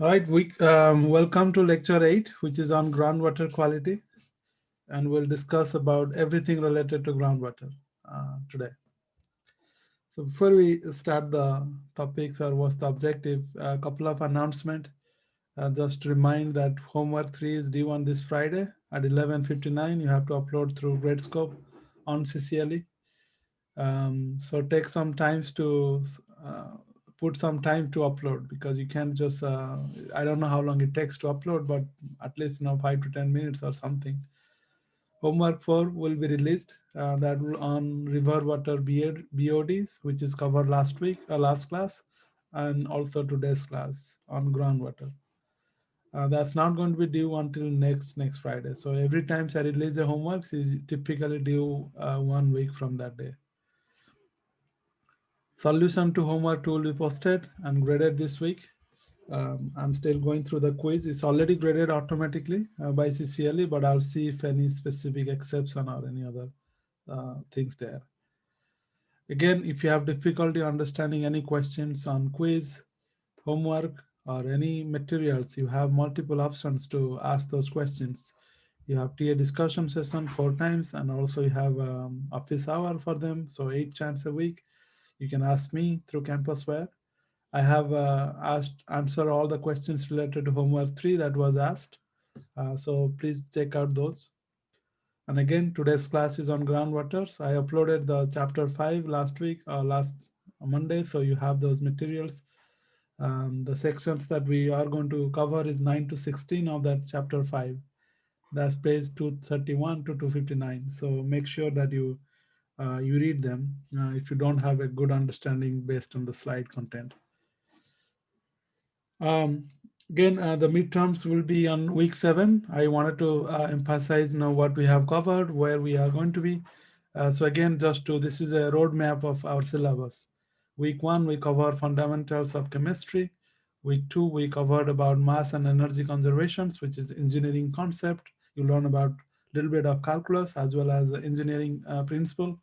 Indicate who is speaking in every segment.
Speaker 1: All right, welcome to lecture 8, which is on groundwater quality, and we'll discuss about everything related to groundwater today. So before we start the topics or what's the objective, a couple of announcements. Just to remind that homework 3 is due on this Friday at 11:59. You have to upload through Gradescope on CCLE. So take some times to uh, put some time to upload, because you can't just I don't know how long it takes to upload, but at least 5 to 10 minutes or something. Homework 4 will be released, that will on river water BODs, which is covered last week, last class, and also today's class on groundwater. That's not going to be due until next Friday. So every time I release the homeworks is typically due 1 week from that day. Solution to homework 2 will be posted and graded this week. I'm still going through the quiz. It's already graded automatically by CCLE, but I'll see if any specific exception or any other things there. Again, if you have difficulty understanding any questions on quiz, homework, or any materials, you have multiple options to ask those questions. You have TA discussion session 4 times, and also you have office hour for them, so 8 chance a week. You can ask me through CampusWare. I have answer all the questions related to homework 3 that was asked. So please check out those. And again, today's class is on groundwater. So I uploaded the chapter 5 last week, last Monday. So you have those materials. The sections that we are going to cover is 9 to 16 of that chapter 5. That's page 231 to 259. So make sure that you read them if you don't have a good understanding based on the slide content. Um, Again, the midterms will be on week 7. I wanted to emphasize now what we have covered, where we are going to be. So again, this is a roadmap of our syllabus. Week 1, we cover fundamentals of chemistry. Week 2, we covered about mass and energy conservations, which is engineering concept. You learn about a little bit of calculus as well as engineering principle.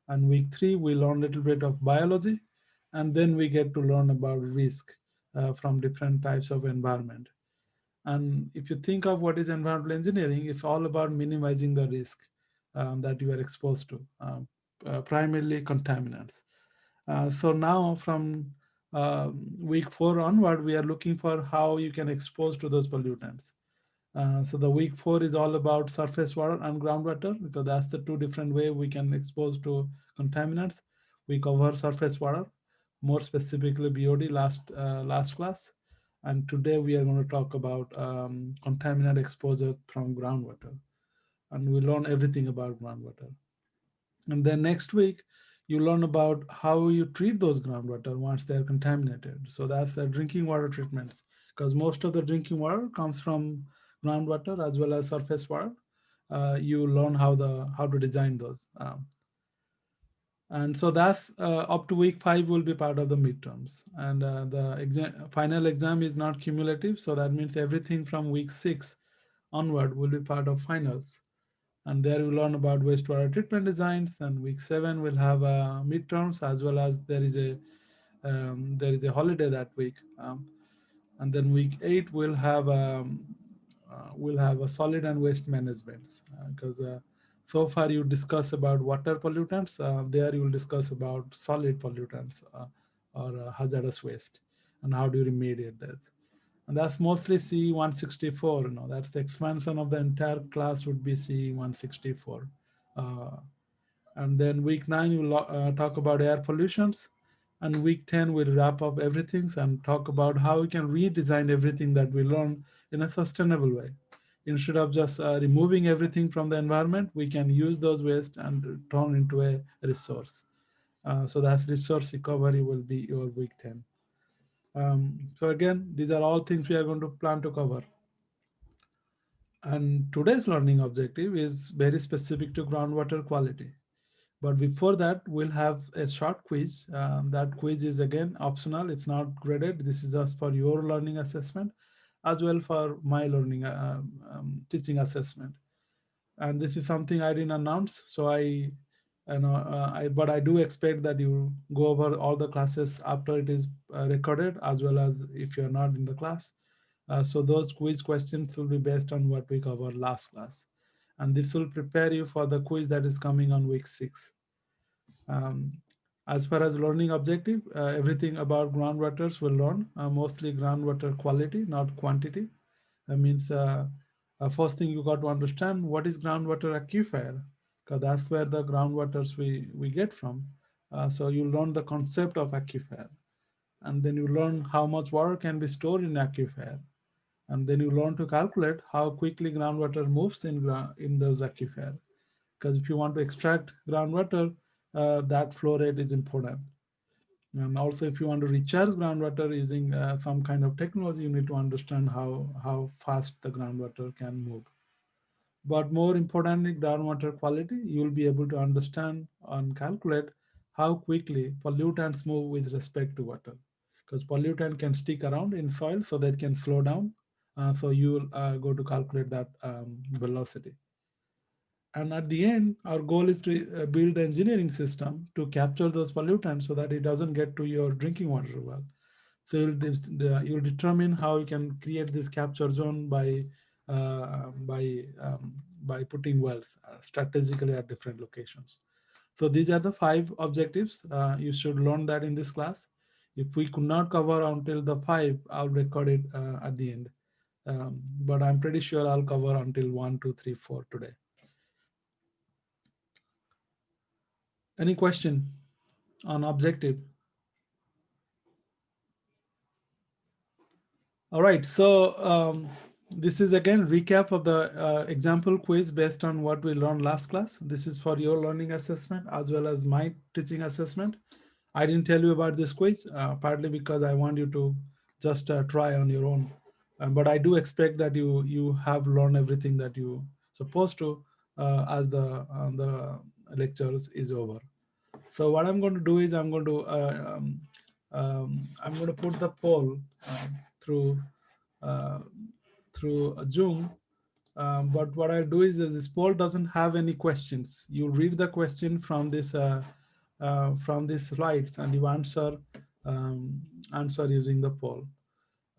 Speaker 1: And week 3, we learn a little bit of biology. And then we get to learn about risk from different types of environment. And if you think of what is environmental engineering, it's all about minimizing the risk that you are exposed to, primarily contaminants. So now from week 4 onward, we are looking for how you can expose to those pollutants. So the week 4 is all about surface water and groundwater, because that's the two different way we can expose to contaminants. We cover surface water, more specifically BOD last class. And today we are going to talk about contaminant exposure from groundwater. And we learn everything about groundwater. And then next week, you learn about how you treat those groundwater once they're contaminated. So that's the drinking water treatments, because most of the drinking water comes from groundwater as well as surface water. You learn how to design those. And so that's up to week 5 will be part of the midterms. And the final exam is not cumulative. So that means everything from week 6 onward will be part of finals. And there we'll learn about wastewater treatment designs. And week 7 we'll have midterms, as well as there is a holiday that week. And then week 8 we'll have a solid and waste management, because so far you discuss about water pollutants. There you will discuss about solid pollutants or hazardous waste, and how do you remediate this. And that's mostly CE164. That's the expansion of the entire class would be CE164. Uh, and then week 9 we'll talk about air pollutions, and week 10 we'll wrap up everything and talk about how we can redesign everything that we learn in a sustainable way. Instead of just removing everything from the environment, we can use those waste and turn into a resource. So that resource recovery will be your week 10. So again, these are all things we are going to plan to cover. And today's learning objective is very specific to groundwater quality. But before that, we'll have a short quiz. That quiz is again optional. It's not graded. This is just for your learning assessment, as well for my learning teaching assessment. And this is something I didn't announce. So but I do expect that you go over all the classes after it is recorded, as well as if you're not in the class. So those quiz questions will be based on what we covered last class. And this will prepare you for the quiz that is coming on week 6. Um, as far as learning objective, everything about groundwaters will learn, mostly groundwater quality, not quantity. That means first thing you got to understand what is groundwater aquifer, because that's where the groundwaters we get from. So you learn the concept of aquifer, and then you learn how much water can be stored in aquifer, and then you learn to calculate how quickly groundwater moves in those aquifer. Because if you want to extract groundwater, that flow rate is important. And also, if you want to recharge groundwater using some kind of technology, you need to understand how fast the groundwater can move. But more importantly, groundwater quality, you will be able to understand and calculate how quickly pollutants move with respect to water. Because pollutant can stick around in soil, so that can slow down. So you will go to calculate that velocity. And at the end, our goal is to build the engineering system to capture those pollutants so that it doesn't get to your drinking water well. So you'll determine how you can create this capture zone by putting wells strategically at different locations. So these are the 5 objectives. You should learn that in this class. If we could not cover until the 5, I'll record it at the end. But I'm pretty sure I'll cover until 1, 2, 3, 4 today. Any question on objective? All right, so this is again recap of the example quiz based on what we learned last class. This is for your learning assessment as well as my teaching assessment. I didn't tell you about this quiz, partly because I want you to just try on your own. But I do expect that you have learned everything that you supposed to as the lectures is over. So what I'm going to do is I'm going to put the poll through uh, through Zoom. But what I do is this poll doesn't have any questions. You read the question from these slides, and you answer using the poll.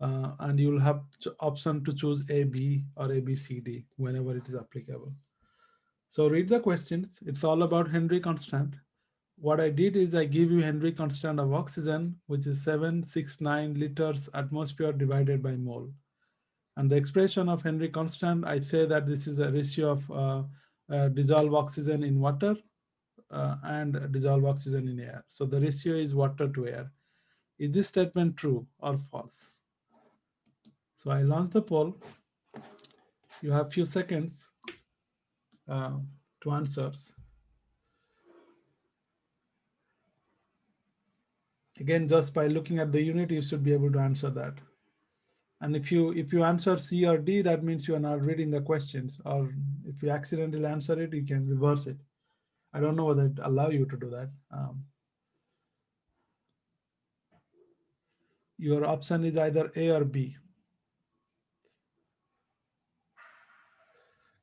Speaker 1: And you'll have option to choose A, B, or A, B, C, D whenever it is applicable. So read the questions. It's all about Henry constant. What I did is I give you Henry constant of oxygen, which is 769 liters atmosphere divided by mole. And the expression of Henry constant, I say that this is a ratio of dissolved oxygen in water and dissolved oxygen in air. So the ratio is water to air. Is this statement true or false? So I launch the poll. You have few seconds to answer. Again, just by looking at the unit, you should be able to answer that. And if you answer C or D, that means you are not reading the questions. Or if you accidentally answer it, you can reverse it. I don't know whether it allow you to do that. Your option is either A or B.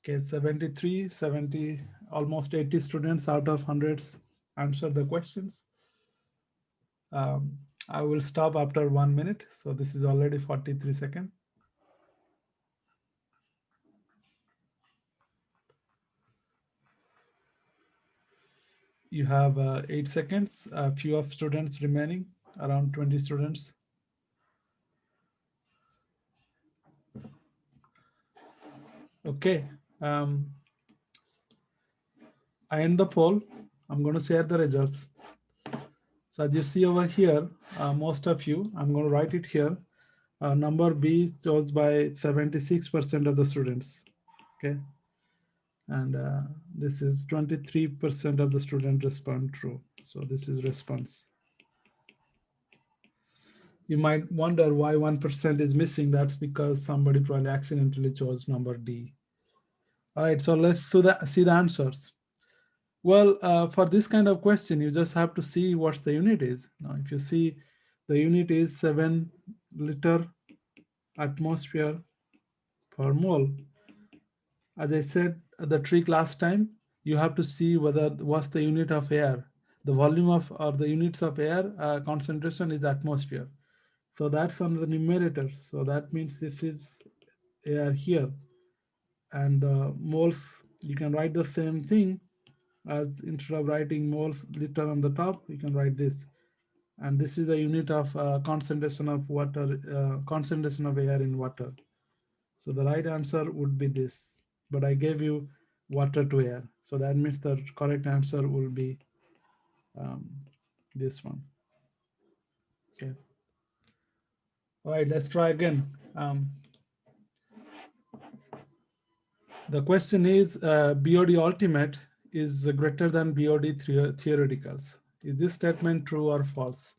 Speaker 1: Okay, 73, 70, almost 80 students out of hundreds answer the questions. I will stop after 1 minute. So this is already 43 seconds. You have 8 seconds, a few of students remaining, around 20 students. Okay. I end the poll. I'm going to share the results. So as you see over here, most of you, I'm going to write it here. Number B chose by 76% of the students. Okay. And this is 23% of the students respond true. So this is response. You might wonder why 1% is missing. That's because somebody probably accidentally chose number D. All right, so let's see the answers. Well, for this kind of question, you just have to see what the unit is. Now, if you see the unit is 7 liter atmosphere per mole. As I said, the trick last time, you have to see whether what's the unit of air. The volume of or the units of air concentration is atmosphere. So that's on the numerator. So that means this is air here. And the moles, you can write the same thing as instead of writing moles liter on the top, you can write this. And this is the unit of concentration of water, concentration of air in water. So the right answer would be this. But I gave you water to air. So that means the correct answer will be this one. Okay. All right, let's try again. The question is BOD ultimate is greater than BOD theoreticals. Is this statement true or false?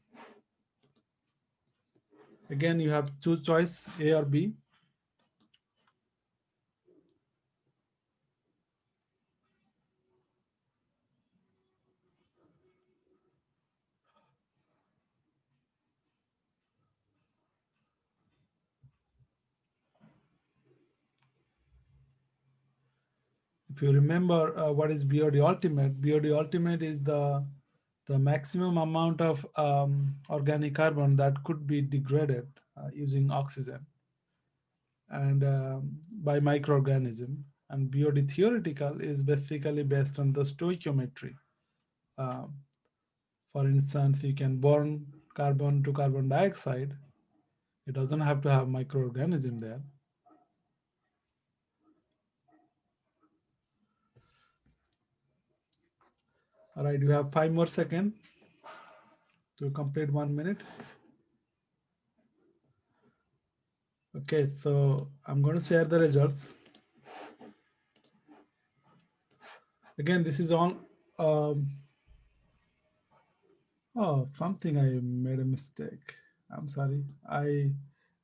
Speaker 1: Again, you have two choice, A or B. If you remember what is BOD ultimate is the maximum amount of organic carbon that could be degraded using oxygen and by microorganism. And BOD theoretical is basically based on the stoichiometry. Um, for instance, you can burn carbon to carbon dioxide. It doesn't have to have microorganism there. All right, you have 5 more seconds to complete 1 minute. Okay, so I'm going to share the results. Again, this is on. Oh, something I made a mistake. I'm sorry. I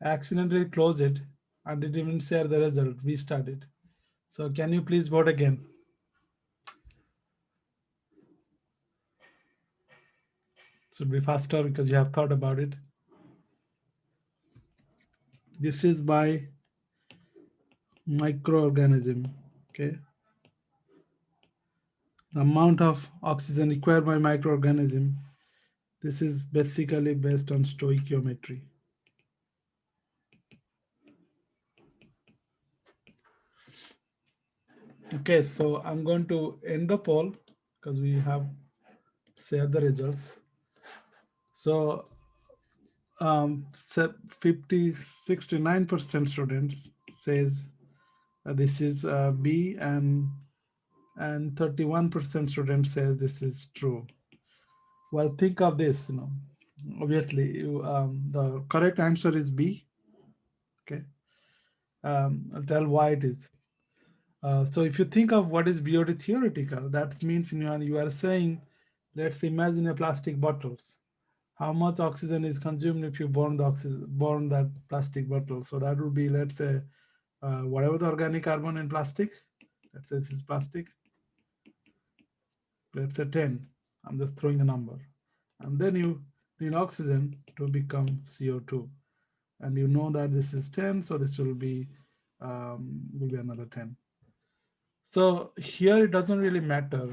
Speaker 1: accidentally closed it and didn't even share the result. Restart it. So can you please vote again? Should be faster because you have thought about it. This is by microorganism. Okay. The amount of oxygen required by microorganism. This is basically based on stoichiometry. Okay, so I'm going to end the poll because we have shared the results. So 69% students says this is B, and 31% students says this is true. Well, think of this, obviously the correct answer is B. Okay. I'll tell why it is. So if you think of what is BOD theoretical, that means you are saying, let's imagine a plastic bottles. How much oxygen is consumed if you burn that plastic bottle? So that would be, let's say, whatever the organic carbon in plastic. Let's say this is plastic. Let's say 10. I'm just throwing a number. And then you need oxygen to become CO2. And you know that this is 10, so this will be another 10. So here it doesn't really matter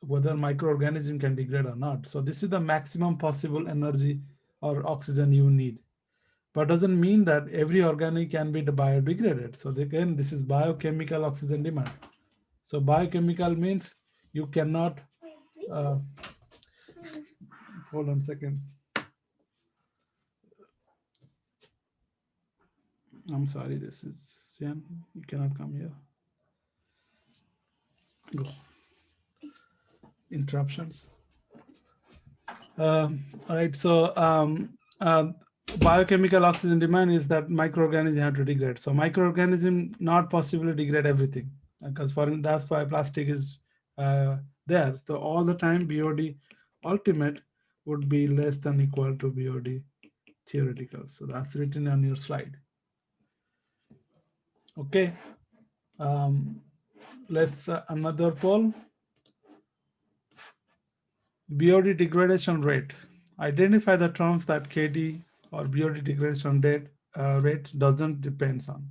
Speaker 1: whether microorganism can degrade or not. So this is the maximum possible energy or oxygen you need. But doesn't mean that every organic can be biodegraded. So again, this is biochemical oxygen demand. So biochemical means you cannot, hold on a second. I'm sorry, this is Jan. You cannot come here. Go. Interruptions. All right, so biochemical oxygen demand is that microorganisms have to degrade. So microorganism not possibly degrade everything because that's why plastic is there. So all the time BOD ultimate would be less than equal to BOD theoretical. So that's written on your slide. Okay, let's another poll. BOD degradation rate. Identify the terms that KD or BOD degradation rate doesn't depends on.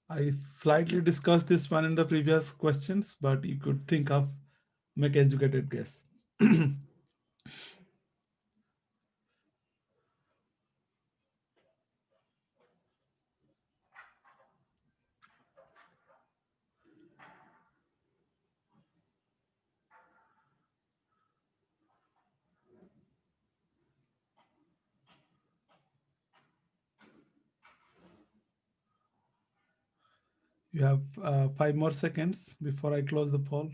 Speaker 1: I slightly discussed this one in the previous questions, but you could think of make educated guess. You have 5 more seconds before I close the poll.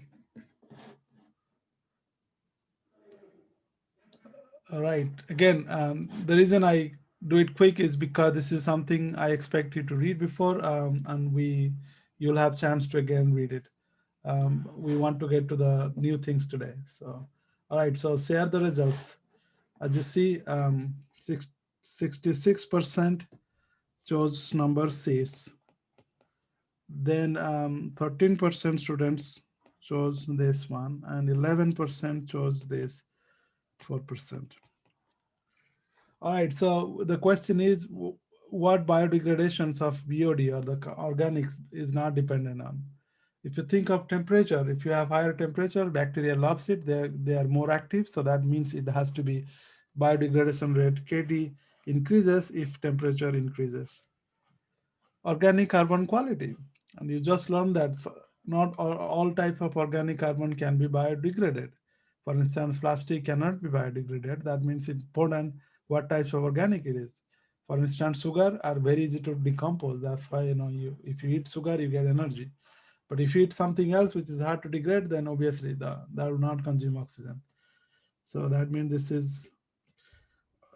Speaker 1: All right. Again, the reason I do it quick is because this is something I expect you to read before, and you'll have chance to again read it. We want to get to the new things today. So, all right. So share the results. As you see, 66% chose number Cs. Then 13% students chose this one, and 11% chose this 4%. All right, so the question is what biodegradations of BOD or the organics is not dependent on. If you think of temperature, if you have higher temperature, bacteria loves it, they are more active, so that means it has to be biodegradation rate KD increases if temperature increases. Organic carbon quality, and you just learned that not all type of organic carbon can be biodegraded. For instance, plastic cannot be biodegraded. That means it's important what types of organic it is. For instance, sugar are very easy to decompose. That's why you if you eat sugar you get energy. But if you eat something else which is hard to degrade, then obviously that will not consume oxygen. So that means this is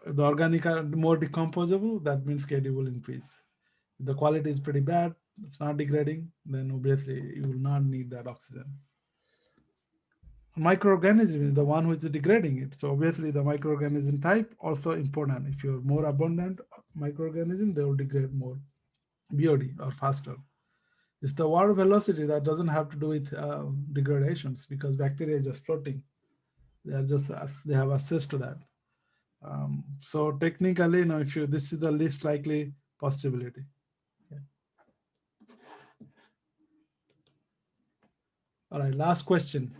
Speaker 1: the organic are more decomposable. That means KD will increase. If the quality is pretty bad, it's not degrading, then obviously you will not need that oxygen. A microorganism is the one who is degrading it. So obviously the microorganism type also important. If you're more abundant microorganism, they will degrade more BOD or faster. It's the water velocity that doesn't have to do with degradations because bacteria is just floating. They are just they have access to that. So technically, if you this is the least likely possibility. Okay. All right, last question.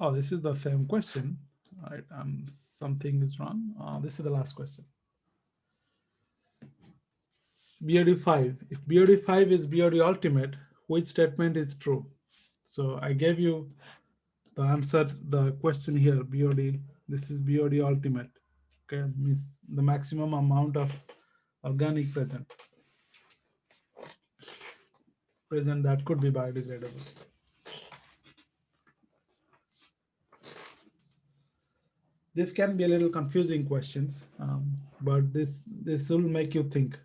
Speaker 1: Oh, this is the same question. All right, something is wrong. This is the last question. BOD5. If BOD5 is BOD ultimate, which statement is true? So I gave you the answer, the question here, BOD, this is BOD ultimate. Okay, means the maximum amount of organic present that could be biodegradable. This can be a little confusing questions, but this will make you think.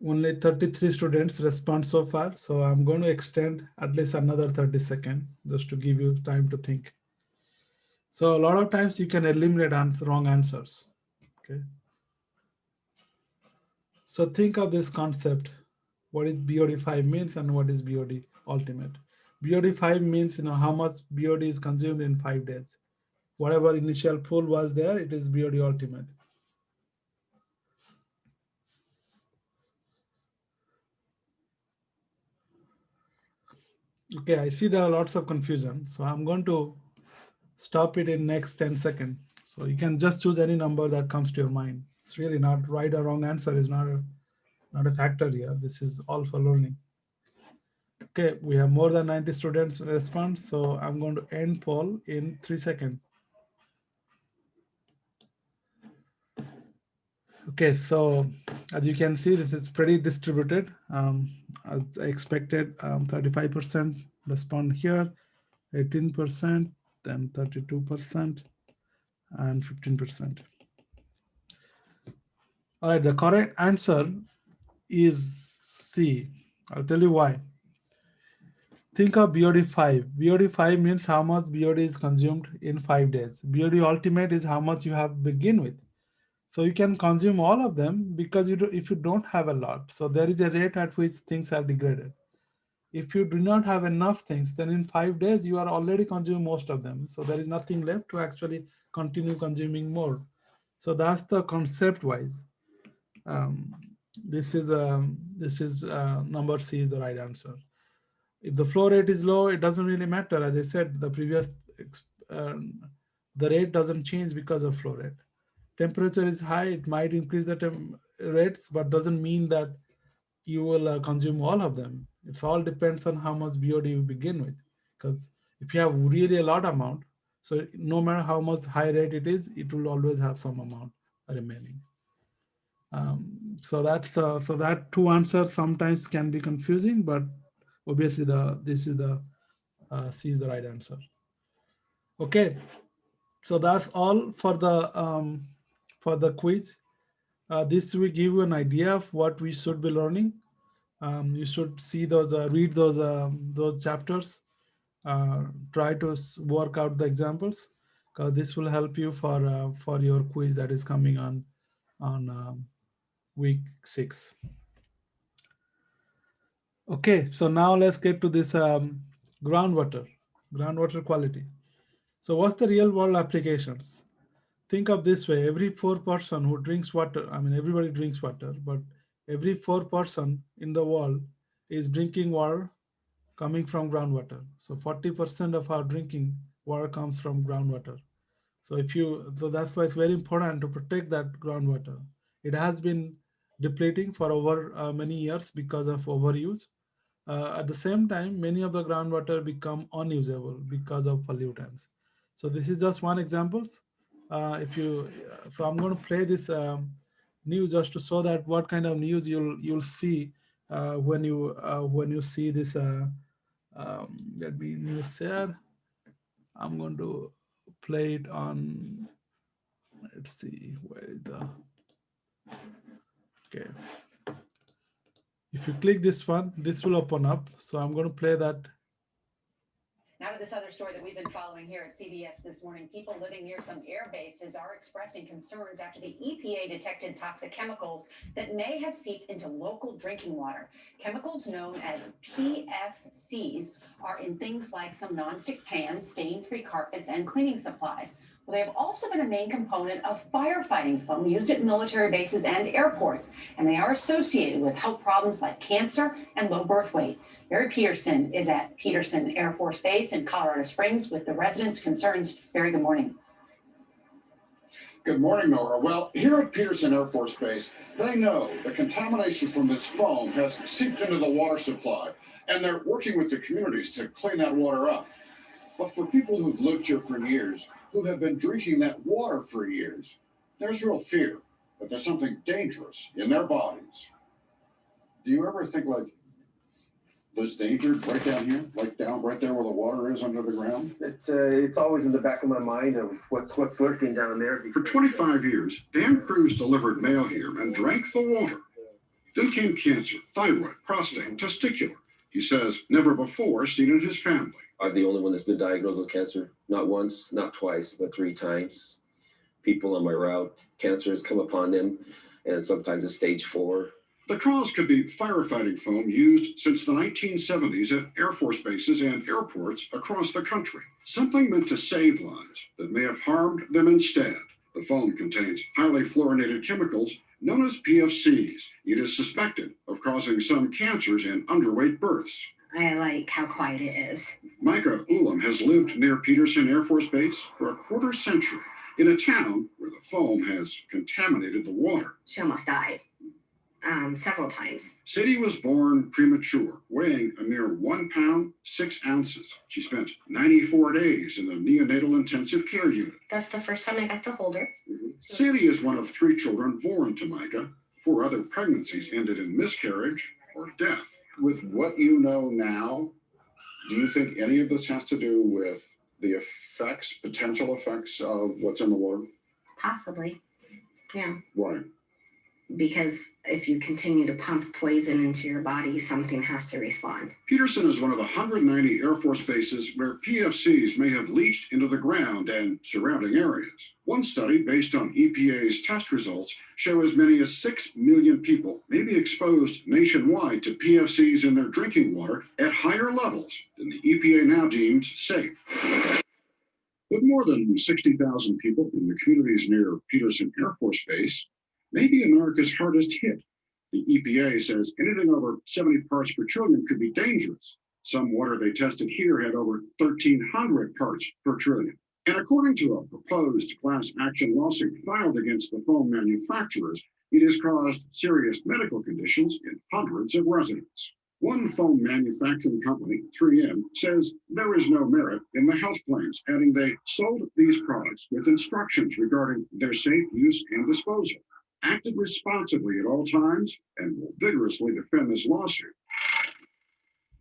Speaker 1: Only 33 students respond so far, so I'm going to extend at least another 30 seconds just to give you time to think. So a lot of times you can eliminate wrong answers. Okay. So think of this concept. What is BOD5 means and what is BOD ultimate. BOD5 means how much BOD is consumed in 5 days. Whatever initial pool was there, it is BOD ultimate. Okay, I see there are lots of confusion. So I'm going to stop it in next 10 seconds. So you can just choose any number that comes to your mind. It's really not right or wrong answer is not a factor here. This is all for learning. Okay, we have more than 90 students respond. So I'm going to end poll in 3 seconds. Okay, so as you can see, this is pretty distributed. As I expected, 35% respond here, 18%, then 32%, and 15%. All right, the correct answer is C. I'll tell you why. think of BOD5. BOD5 means how much BOD is consumed in 5 days. BOD ultimate is how much you have begin with. So you can consume all of them because if you don't have a lot. So there is a rate at which things are degraded. If you do not have enough things, then in 5 days you are already consuming most of them. So there is nothing left to actually continue consuming more. So that's the concept wise. Um, this is number C is the right answer. If the flow rate is low, it doesn't really matter. As I said, uh, the rate doesn't change because of flow rate. Temperature is high, it might increase the rates, but doesn't mean that you will consume all of them. It all depends on how much BOD you begin with. Because if you have really a lot amount, so no matter how much high rate it is, it will always have some amount remaining. So that two answers sometimes can be confusing, but obviously this is the C is the right answer. Okay, so that's all for the quiz. This will give you an idea of what we should be learning. You should see those, read those chapters, try to work out the examples, because this will help you for your quiz that is coming on week 6. Okay, so now let's get to this groundwater quality. So what's the real world applications? Think of this way: every 4 person who drinks water, I mean everybody drinks water, but every 4 person in the world is drinking water coming from groundwater. So 40% of our drinking water comes from groundwater. So that's why it's very important to protect that groundwater. It has been depleting for over many years because of overuse. At the same time, many of the groundwater become unusable because of pollutants. So this is just one example. So I'm going to play this news just to show that what kind of news you'll see when you see this. Let me news share. I'm going to play it on. Let's see where is the. Okay. If you click this one, this will open up. So I'm going to play that.
Speaker 2: Now to this other story that we've been following here at CBS this morning. People living near some air bases are expressing concerns after the EPA detected toxic chemicals that may have seeped into local drinking water. Chemicals known as PFCs are in things like some nonstick pans, stain-free carpets, and cleaning supplies. Well, they have also been a main component of firefighting foam used at military bases and airports, and they are associated with health problems like cancer and low birth weight. Barry Peterson is at Peterson Air Force Base in Colorado Springs with the residents' concerns. Barry, good morning.
Speaker 3: Good morning, Nora. Well, here at Peterson Air Force Base, they know the contamination from this foam has seeped into the water supply, and they're working with the communities to clean that water up. But for people who've lived here for years, who have been drinking that water for years, there's real fear that there's something dangerous in their bodies. Do you ever think, like, there's danger right down here, like down right there where the water is under the ground?
Speaker 4: It's always in the back of my mind of what's lurking down there.
Speaker 3: For 25 years, Dan Cruz delivered mail here and drank the water. Then came cancer, thyroid, prostate, testicular. He says never before seen in his family.
Speaker 4: I'm the only one that's been diagnosed with cancer. Not once, not twice, but 3 times. People on my route, cancer has come upon them, and sometimes it's stage 4.
Speaker 3: The cause could be firefighting foam used since the 1970s at Air Force bases and airports across the country. Something meant to save lives that may have harmed them instead. The foam contains highly fluorinated chemicals known as PFCs. It is suspected of causing some cancers in underweight births.
Speaker 5: I like how quiet it is.
Speaker 3: Micah Ulam has lived near Peterson Air Force Base for a quarter century in a town where the foam has contaminated the water.
Speaker 5: She almost died several times.
Speaker 3: Sadie was born premature, weighing a mere 1 pound, 6 ounces. She spent 94 days in the neonatal intensive care unit.
Speaker 5: That's the first time I got to hold her.
Speaker 3: Sadie is one of 3 children born to Micah. 4 other pregnancies ended in miscarriage or death. With what you know now, do you think any of this has to do with the potential effects of what's in the water?
Speaker 5: Possibly, yeah.
Speaker 3: Why?
Speaker 5: because if you continue to pump poison into your body, something has to respond.
Speaker 3: Peterson is one of the 190 Air Force bases where PFCs may have leached into the ground and surrounding areas. One study based on EPA's test results show as many as 6 million people may be exposed nationwide to PFCs in their drinking water at higher levels than the EPA now deems safe. But more than 60,000 people in the communities near Peterson Air Force Base may be America's hardest hit. The EPA says anything over 70 parts per trillion could be dangerous. Some water they tested here had over 1,300 parts per trillion. And according to a proposed class action lawsuit filed against the foam manufacturers, it has caused serious medical conditions in hundreds of residents. One foam manufacturing company, 3M, says there is no merit in the health claims, adding they sold these products with instructions regarding their safe use and disposal, acted responsibly at all times, and will vigorously defend this lawsuit.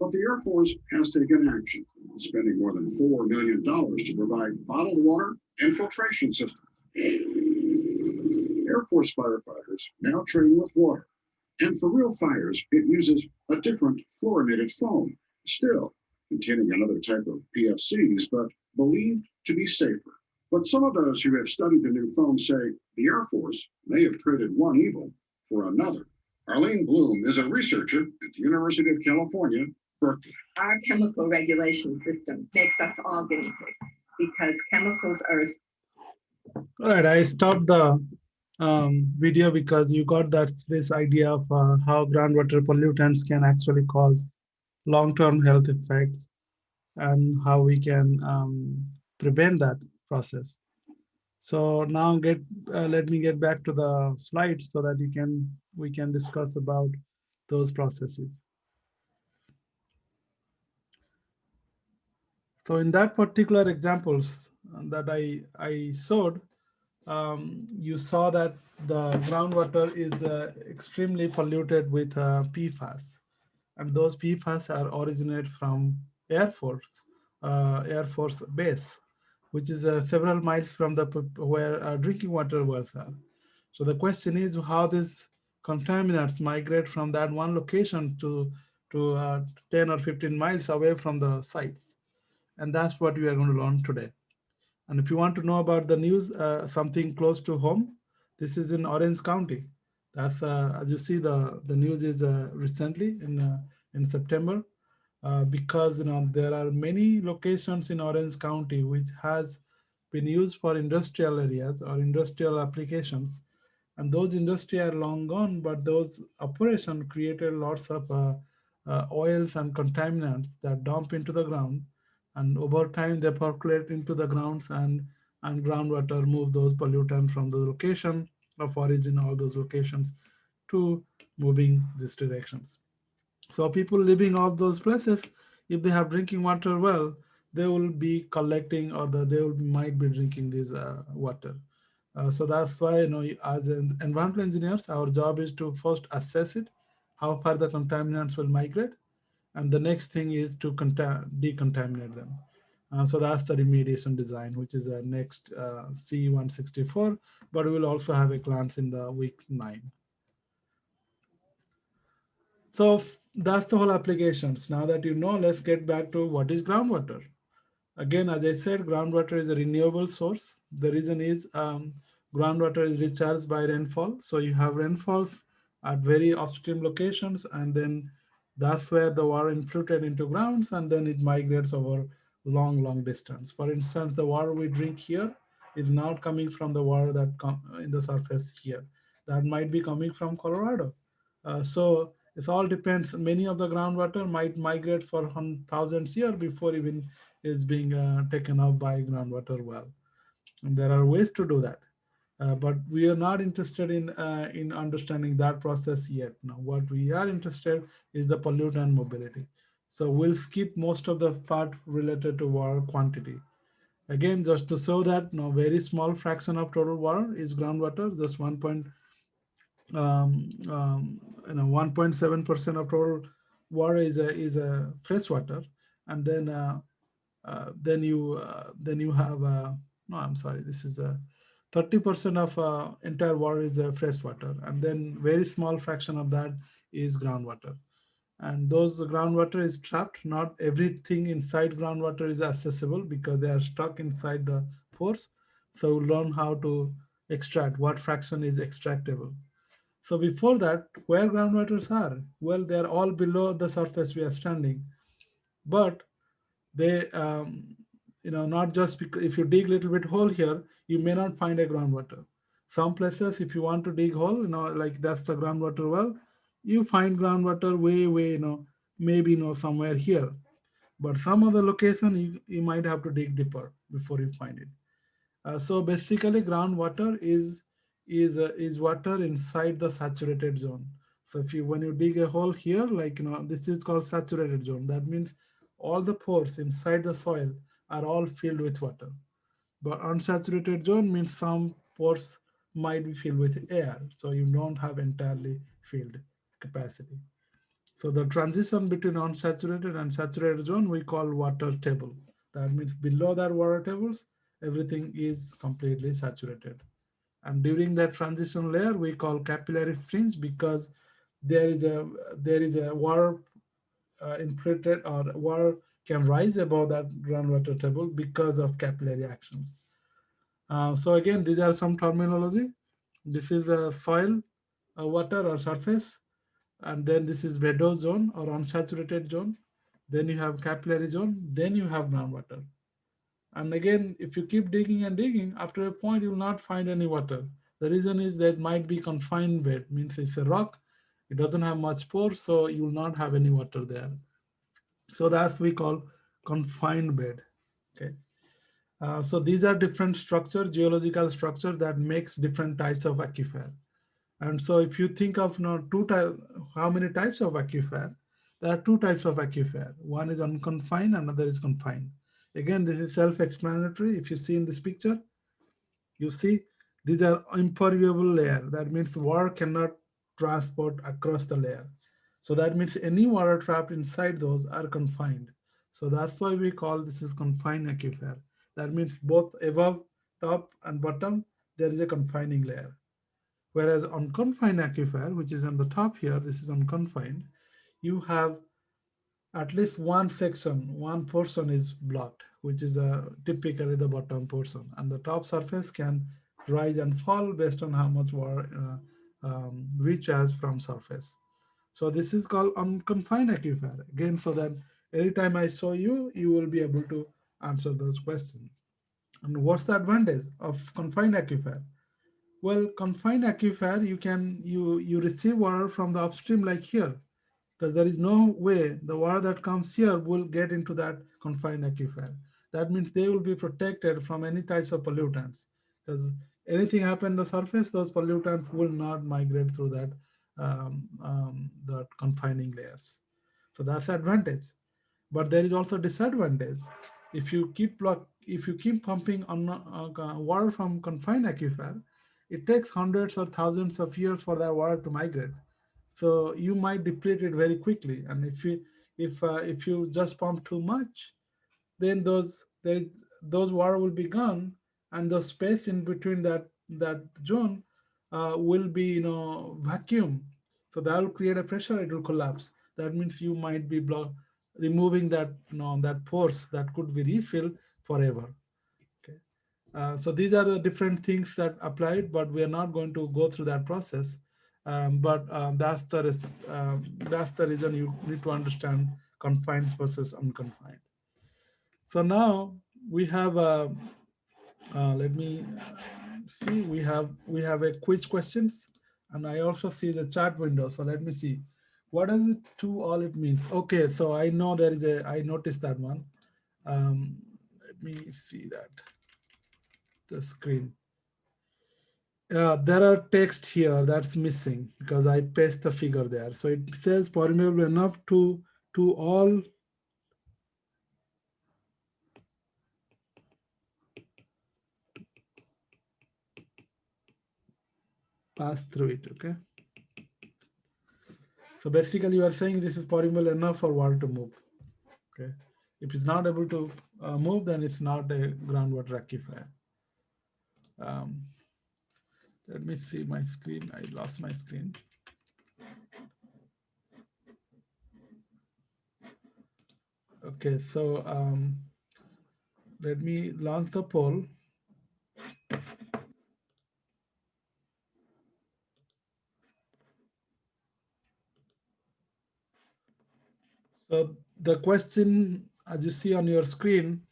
Speaker 3: But the Air Force has taken action, spending more than $4 million to provide bottled water and filtration systems. Air Force firefighters now train with water. And for real fires, it uses a different fluorinated foam, still containing another type of PFCs, but believed to be safer. But some of those who have studied the new foam say the Air Force may have traded one evil for another. Arlene Bloom is a researcher at the University of California, Berkeley.
Speaker 6: Our chemical regulation system makes us all guinea pigs because chemicals are.
Speaker 1: All right, I stopped the video because you got this idea of how groundwater pollutants can actually cause long-term health effects and how we can prevent that process. So now let me get back to the slides so that we can discuss about those processes. So in that particular examples that I showed, you saw that the groundwater is extremely polluted with PFAS, and those PFAS are originated from Air Force base, which is several miles from where drinking water wells are. So the question is how these contaminants migrate from that one location to 10 or 15 miles away from the sites, and that's what we are going to learn today. And if you want to know about the news, something close to home, this is in Orange County. That's as you see, the news is recently in September, because there are many locations in Orange County which has been used for industrial areas or industrial applications, and those industry are long gone, but those operations created lots of oils and contaminants that dump into the ground, and over time they percolate into the grounds, and groundwater move those pollutants from the location of origin, all those locations, to moving these directions. So people living off those places, if they have drinking water well, they will be collecting, or might be drinking this water. So that's why, as environmental engineers, our job is to first assess it, how far the contaminants will migrate, and the next thing is to decontaminate them. So that's the remediation design, which is the next CE154, but we will also have a glance in the week 9. So that's the whole applications. Now that you know, let's get back to what is groundwater. Again, as I said, groundwater is a renewable source. The reason is groundwater is recharged by rainfall. So you have rainfalls at very upstream locations, and then that's where the water infiltrated into grounds, and then it migrates over long distance. For instance, the water we drink here is not coming from the water that in the surface here. That might be coming from Colorado. So it all depends. Many of the groundwater might migrate for thousands years before even is being taken up by groundwater well. And there are ways to do that. But we are not interested in understanding that process yet. Now, what we are interested is the pollutant mobility. So we'll skip most of the part related to water quantity. Again, just to show that very small fraction of total water is groundwater, just 1.7% of total water is a fresh water, and then you have no, I'm sorry, this is 30% of entire water is fresh water, and then very small fraction of that is groundwater. And those groundwater is trapped. Not everything inside groundwater is accessible because they are stuck inside the pores. So we learn how to extract what fraction is extractable. So before that, where groundwaters are? Well, they're all below the surface we are standing, but they not just because if you dig a little bit hole here, you may not find a groundwater. Some places, if you want to dig hole, like that's the groundwater well, you find groundwater way, maybe somewhere here. But some other location, you might have to dig deeper before you find it. So basically, groundwater is water inside the saturated zone. So if you when you dig a hole here, like this is called saturated zone. That means all the pores inside the soil are all filled with water. But unsaturated zone means some pores might be filled with air, so you don't have entirely filled capacity. So the transition between unsaturated and saturated zone we call water table. That means below that water tables, everything is completely saturated. And during that transition layer, we call capillary fringe because there is a water infiltrate or water can rise above that groundwater table because of capillary actions. So again, these are some terminology. This is a soil, water or surface, and then this is vadose zone or unsaturated zone. Then you have capillary zone, then you have groundwater. And again, if you keep digging and digging, after a point you will not find any water. The reason is that might be confined bed, means it's a rock, it doesn't have much pores, so you will not have any water there. So that's we call confined bed. Okay. So these are different structure, geological structure that makes different types of aquifer. And so if you think of how many types of aquifer, there are two types of aquifer. One is unconfined, another is confined. Again, this is self-explanatory. If you see in this picture, you see these are impermeable layer. That means water cannot transport across the layer. So that means any water trapped inside those are confined. So that's why we call this is confined aquifer. That means both above, top, and bottom, there is a confining layer. Whereas unconfined aquifer, which is on the top here, this is unconfined, you have at least one section, one portion is blocked, which is typically the bottom portion. And the top surface can rise and fall based on how much water recharge from surface. So this is called unconfined aquifer. Again, so that anytime I show you, you will be able to answer those questions. And what's the advantage of confined aquifer? Well, confined aquifer, you receive water from the upstream like here, because there is no way the water that comes here will get into that confined aquifer. That means they will be protected from any types of pollutants, because anything happen on the surface, those pollutants will not migrate through that confining layers. So that's the advantage. But there is also disadvantage. If you keep pumping on water from confined aquifer, it takes hundreds or thousands of years for that water to migrate. So you might deplete it very quickly. And if you just pump too much, then those water will be gone, and the space in between that zone will be vacuum. So that will create a pressure, it will collapse. That means you might be removing that pores that could be refilled forever. Okay. So these are the different things that applied, but we are not going to go through that process. But that's the reason you need to understand confined versus unconfined. So now we have let me see, we have a quiz questions, and I also see the chat window. So let me see, what does it to all it means? Okay, so I know I noticed that one. Let me see that the screen. There are text here that's missing because I paste the figure there. So it says permeable enough to all pass through it. Okay. So basically, you are saying this is permeable enough for water to move. Okay. If it's not able to move, then it's not a groundwater aquifer. Let me see my screen. I lost my screen. Okay, so let me launch the poll. So the question, as you see on your screen,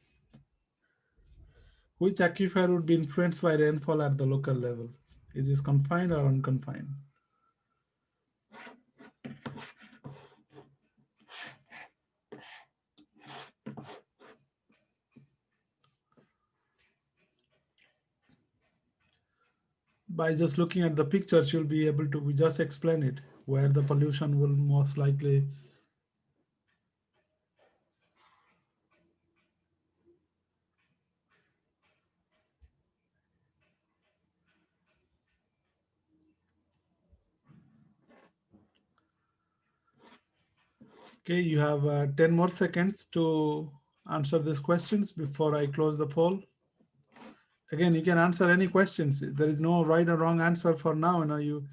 Speaker 1: which aquifer would be influenced by rainfall at the local level? Is this confined or unconfined? By just looking at the pictures, you'll be able to just explain it, where the pollution will most likely. Okay, you have 10 more seconds to answer these questions before I close the poll. Again, you can answer any questions. There is no right or wrong answer for now. You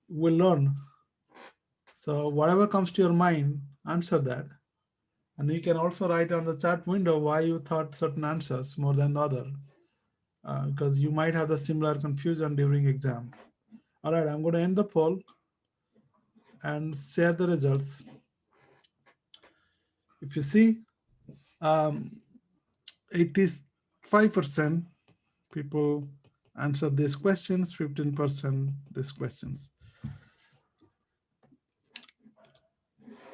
Speaker 1: will learn. So whatever comes to your mind, answer that. And you can also write on the chat window why you thought certain answers more than the other, because you might have the similar confusion during exam. All right, I'm going to end the poll and share the results. If you see, 85% people answered these questions, 15% these questions.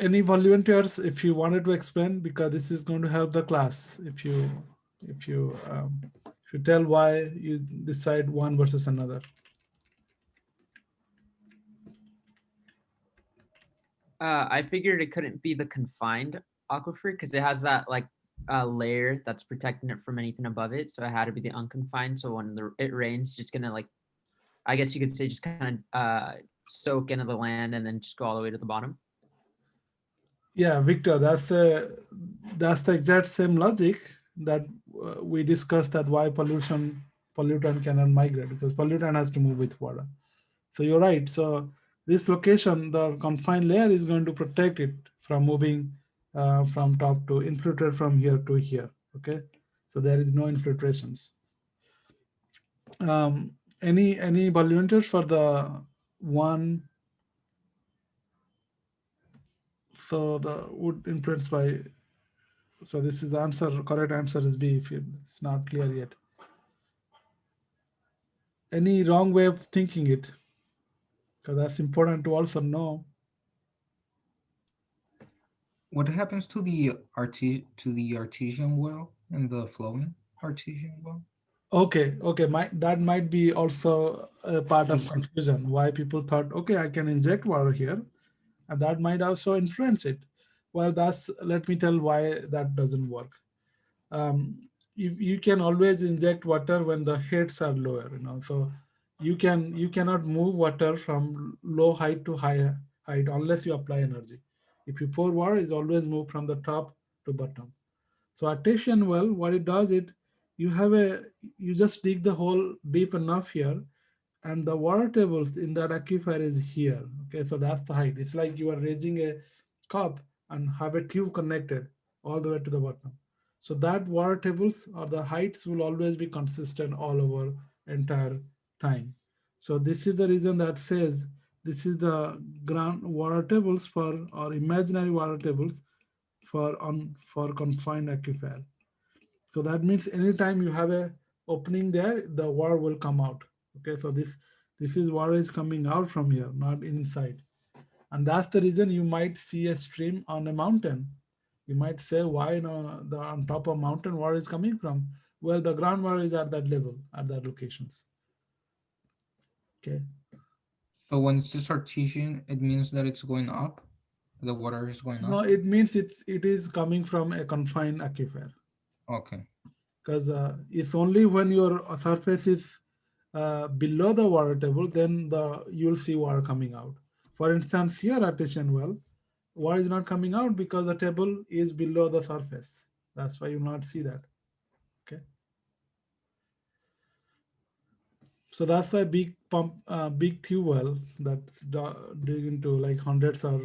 Speaker 1: Any volunteers, if you wanted to explain, because this is going to help the class, if you tell why you decide one versus another.
Speaker 7: I figured it couldn't be the confined aquifer because it has that like layer that's protecting it from anything above it. So it had to be the unconfined. So when it rains, just gonna like, I guess you could say, just kind of soak into the land and then just go all the way to the bottom.
Speaker 1: Yeah, Victor, that's the exact same logic that we discussed, that why pollutant cannot migrate, because pollutant has to move with water. So you're right. So this location, the confined layer, is going to protect it from moving from top to infiltrate from here to here. Okay, so there is no infiltrations. Any volunteers for the one? So the would influence by. So this is the answer. Correct answer is B. If it's not clear yet. Any wrong way of thinking it? Because that's important to also know.
Speaker 8: What happens to the artesian well and the flowing artesian well?
Speaker 1: Okay, that might be also a part of confusion. Why people thought, okay, I can inject water here, and that might also influence it. Well, let me tell why that doesn't work. You can always inject water when the heads are lower, so you cannot move water from low height to high height unless you apply energy. If you pour water, it's always moved from the top to bottom. So artesian well, what it does, you just dig the hole deep enough here, and the water tables in that aquifer is here. Okay, so that's the height. It's like you are raising a cup and have a tube connected all the way to the bottom. So that water tables or the heights will always be consistent all over entire time. So this is the reason that says this is the ground water tables for, or imaginary water tables for confined aquifer. So that means anytime you have a opening there, the water will come out. Okay, so this is water is coming out from here, not inside. And that's the reason you might see a stream on a mountain. You might say, why the on top of mountain water is coming from? Well, the groundwater is at that level, at that locations. Okay.
Speaker 8: So when it says artesian, it means that it's going up. The water is going
Speaker 1: No,
Speaker 8: up.
Speaker 1: it means it is coming from a confined aquifer.
Speaker 8: Okay.
Speaker 1: Because it's only when your surface is below the water table, then you'll see water coming out. For instance, here artesian well, water is not coming out because the table is below the surface. That's why you not see that. Okay. So that's why big pump, big tube well that's dig into like hundreds or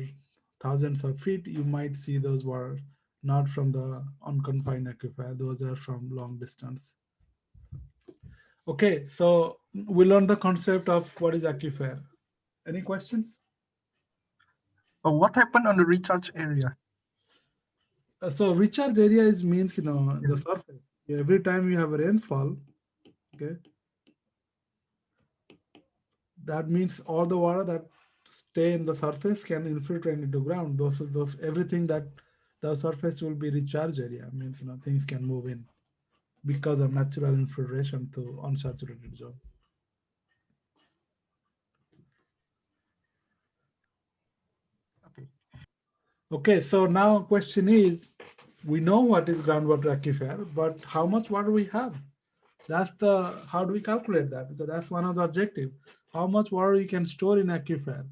Speaker 1: thousands of feet, you might see those were not from the unconfined aquifer, those are from long distance. Okay, so we learned the concept of what is aquifer. Any questions?
Speaker 9: What happened on the recharge area?
Speaker 1: So recharge area is means, you know, the surface. Every time you have a rainfall, okay, that means all the water that stay in the surface can infiltrate into ground. Those everything that the surface will be recharge area, means, you know, things can move in because of natural infiltration to unsaturated zone.
Speaker 9: Okay.
Speaker 1: Okay, so now question is, we know what is groundwater aquifer, but how much water we have? That's the, how do we calculate that? Because that's one of the objective. How much water you can store in aquifer?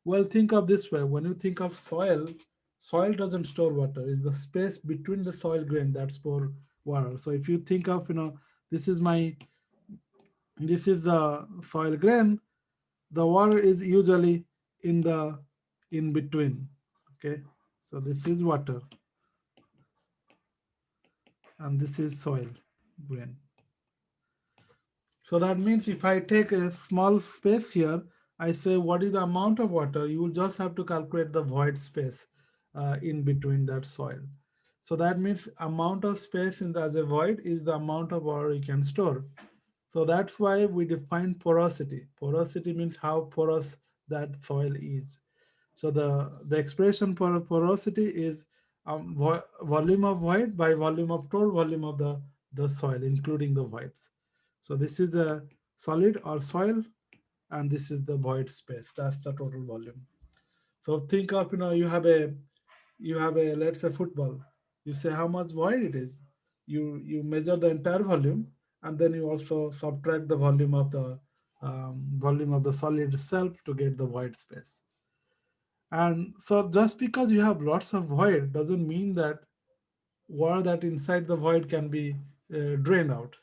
Speaker 1: Well, think of this way. When you think of soil, soil doesn't store water. It's the space between the soil grain that store water. So if you think of, you know, this is the soil grain, the water is usually in the in between. Okay, so this is water and this is soil grain. So that means if I take a small space here, I say what is the amount of water, you will just have to calculate the void space in between that soil. So that means amount of space in the, as a void is the amount of water you can store. So that's why we define porosity. Porosity means how porous that soil is. So the expression for porosity is volume of void by volume of total volume of the soil, including the voids. So this is a solid or soil, and this is the void space. That's the total volume. So think of, you know, you have a let's say football. You say how much void it is. You measure the entire volume, and then you also subtract the volume of the solid itself to get the void space. And so just because you have lots of void doesn't mean that water that inside the void can be drained out.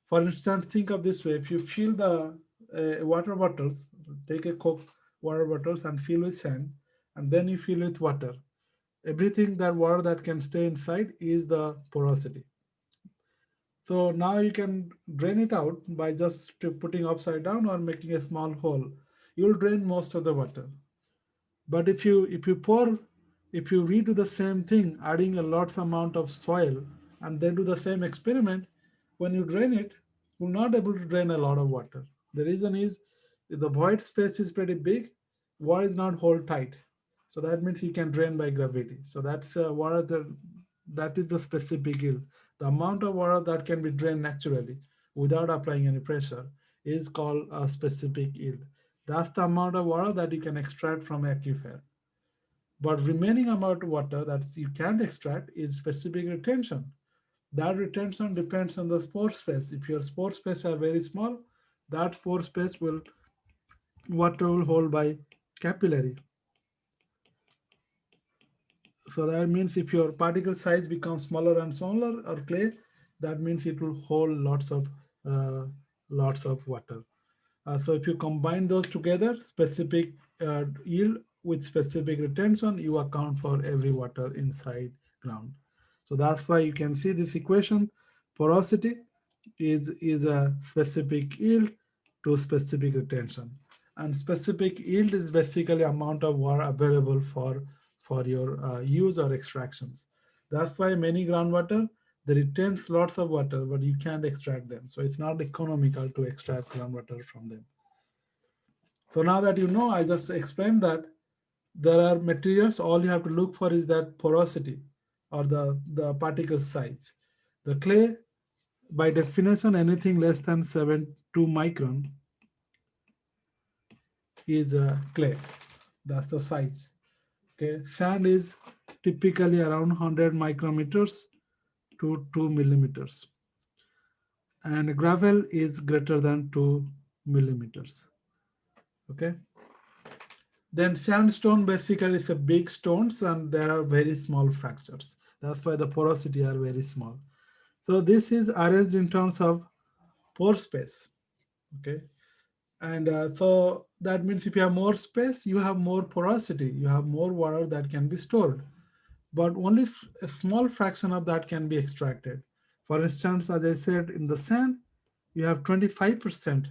Speaker 1: For instance, think of this way: if you fill the water bottles, take a Coke water bottles and fill with sand, and then you fill with water. Everything that water that can stay inside is the porosity. So now you can drain it out by just putting upside down or making a small hole. You'll drain most of the water. But if you redo the same thing, adding a lots amount of soil and then do the same experiment, when you drain it, you're not able to drain a lot of water. The reason is if the void space is pretty big, water is not hold tight. So that means you can drain by gravity. So that's water that is the specific yield. The amount of water that can be drained naturally without applying any pressure is called a specific yield. That's the amount of water that you can extract from aquifer. But remaining amount of water that you can't extract is specific retention. That retention depends on the spore space. If your spore space are very small, that spore space will water will hold by capillary. So that means if your particle size becomes smaller and smaller or clay, that means it will hold uh, lots of water. So if you combine those together, specific yield with specific retention, you account for every water inside ground. So that's why you can see this equation. Porosity is a specific yield to specific retention. And specific yield is basically amount of water available for your use or extractions. That's why many groundwater, they retains lots of water, but you can't extract them. So it's not economical to extract groundwater from them. So now that you know, I just explained that there are materials, all you have to look for is that porosity or the particle size. The clay, by definition, anything less than 7.2 micron is clay. That's the size. Okay, sand is typically around 100 micrometers to 2 millimeters. And gravel is greater than 2 millimeters. Okay. Then sandstone basically is a big stones and there are very small fractures. That's why the porosity are very small. So this is arranged in terms of pore space. Okay. And so that means if you have more space, you have more porosity, you have more water that can be stored. But only a small fraction of that can be extracted. For instance, as I said, in the sand, you have 25%.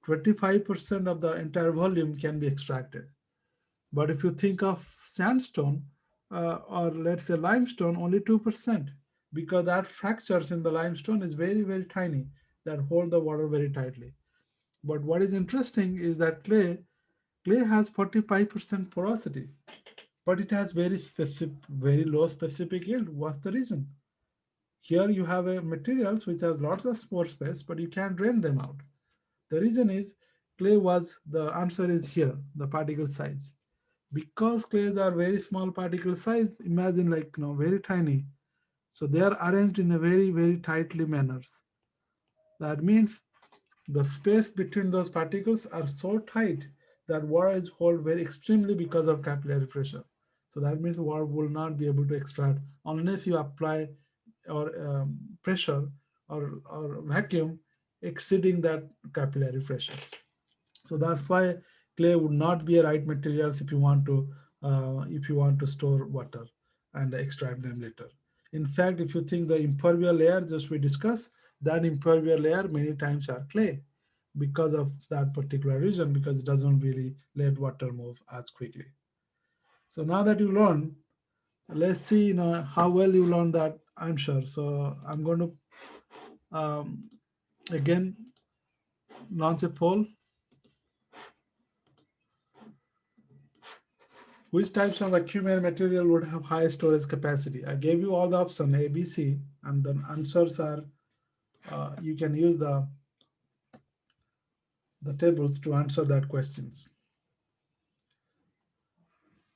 Speaker 1: 25% of the entire volume can be extracted. But if you think of sandstone or let's say limestone, only 2%, because that fractures in the limestone is very, very tiny that hold the water very tightly. But what is interesting is that clay has 45% porosity, but it has very specific, very low specific yield. What's the reason? Here you have a materials which has lots of pore space, but you can't drain them out. The reason is the answer is here, the particle size. Because clays are very small particle size, imagine like very tiny. So they are arranged in a very, very tightly manners. That means the space between those particles are so tight that water is held very extremely because of capillary pressure. So that means water will not be able to extract unless you apply or pressure or vacuum exceeding that capillary pressures. So that's why clay would not be a right materials if you want to store water and extract them later. In fact, if you think the impervial layer just we discussed, that impervial layer many times are clay because of that particular reason, because it doesn't really let water move as quickly. So now that you learn, let's see how well you learn that answer. So I'm going to again launch a poll. Which types of accumulated material would have high storage capacity? I gave you all the options A, B, C, and the answers are you can use the tables to answer that questions.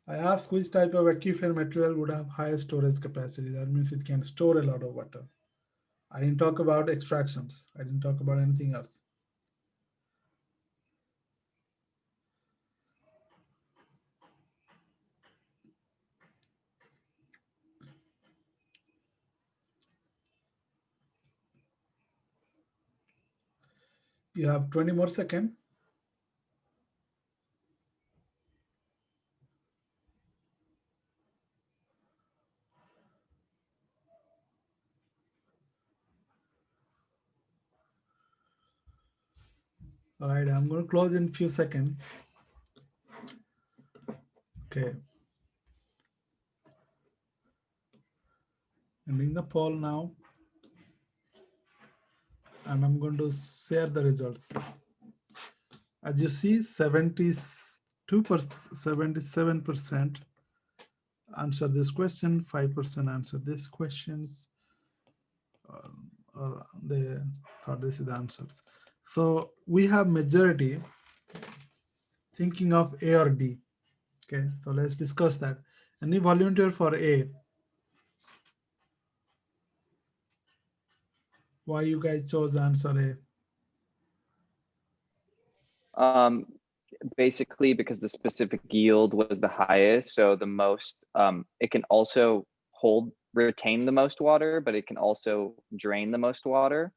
Speaker 1: I asked which type of aquifer material would have high storage capacity. That means it can store a lot of water. I didn't talk about extractions. I didn't talk about anything else. You have 20 more seconds. All right, I'm going to close in a few seconds. Okay. Ending the poll now. And I'm going to share the results. As you see, 77% answer this question, 5% answer these questions, or they thought this is the answers. So we have majority thinking of A or D. Okay, so let's discuss that. Any volunteer for A? Why you guys chose the answer A?
Speaker 10: Basically because the specific yield was the highest, so the most it can also retain the most water, but it can also drain the most water.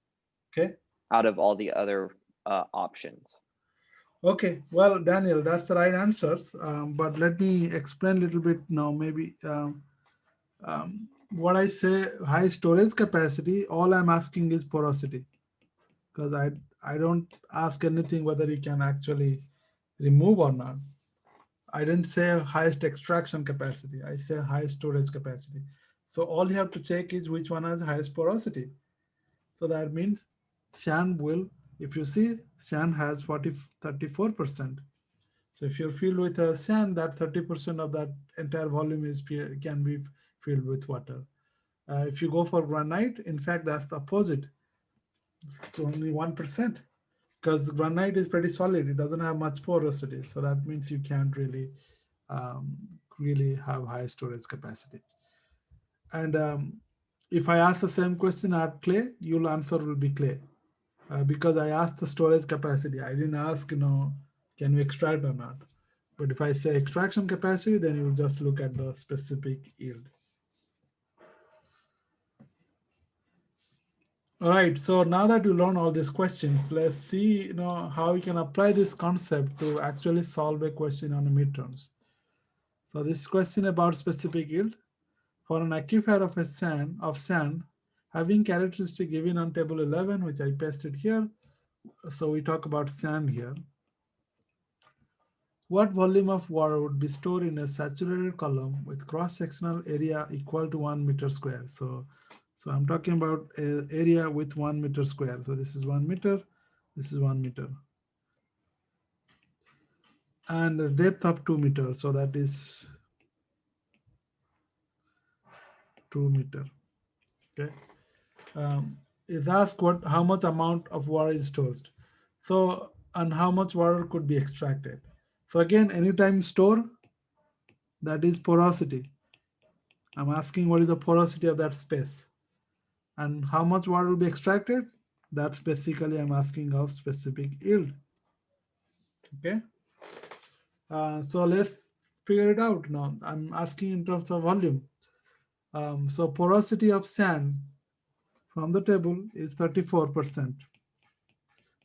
Speaker 1: Okay.
Speaker 10: Out of all the other options.
Speaker 1: Okay, well, Daniel, that's the right answers. But let me explain a little bit now. Maybe what I say high storage capacity, all I'm asking is porosity, because I don't ask anything whether you can actually remove or not. I didn't say highest extraction capacity. I say high storage capacity. So all you have to check is which one has highest porosity. So that means sand will, if you see, sand has 34%. So if you're filled with a sand, that 30% of that entire volume can be filled with water. If you go for granite, in fact, that's the opposite. It's only 1%, because granite is pretty solid. It doesn't have much porosity. So that means you can't really have high storage capacity. And if I ask the same question at clay, your answer will be clay. Because I asked the storage capacity. I didn't ask, can you extract or not? But if I say extraction capacity, then you just look at the specific yield. All right, so now that you learn all these questions, let's see, how we can apply this concept to actually solve a question on the midterms. So this question about specific yield for an aquifer of sand having characteristic given on table 11, which I pasted here. So we talk about sand here. What volume of water would be stored in a saturated column with cross-sectional area equal to 1 meter square? So I'm talking about an area with 1 meter square. So this is 1 meter, this is 1 meter. And the depth of 2 meters. So that is 2 meter. Okay. Is asked how much amount of water is stored. So, and how much water could be extracted. So again, anytime store, that is porosity. I'm asking what is the porosity of that space. And how much water will be extracted? That's basically I'm asking of specific yield. Okay. So let's figure it out now. I'm asking in terms of volume. So porosity of sand from the table is 34%.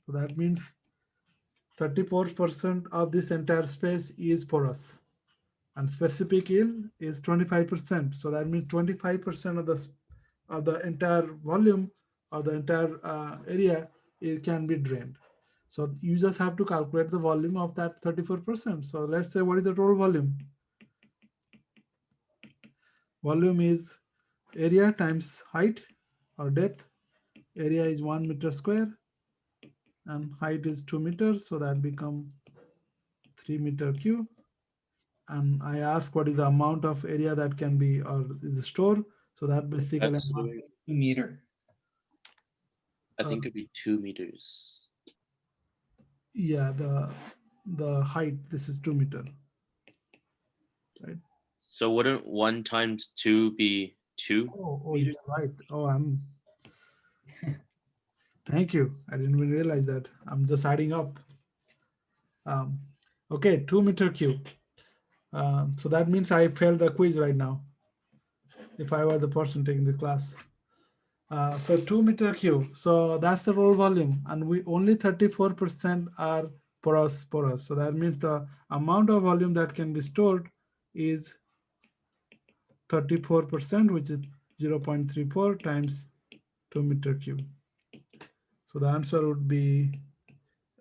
Speaker 1: So that means 34% of this entire space is porous. And specific yield is 25%. So that means 25% of the entire volume of the entire area, it can be drained. So you just have to calculate the volume of that 34%. So let's say what is the total volume? Volume is area times height or depth. Area is 1 meter square and height is 2 meters. So that become 3 meter cube. And I ask what is the amount of area that can be or is stored. So that basically
Speaker 11: That's 2 meter. I think it'd be 2 meters.
Speaker 1: yeah, the height, this is 2 meter, right?
Speaker 11: So wouldn't 1 times 2 be 2?
Speaker 1: Oh, you're right. Thank you. I didn't even realize that. I'm just adding up. Okay, 2 meter cube. So that means I failed the quiz right now if I were the person taking the class. So 2 meter cube. So that's the roll volume, and we only 34% are porous. So that means the amount of volume that can be stored is 34%, which is 0.34 times 2 meter cube. So the answer would be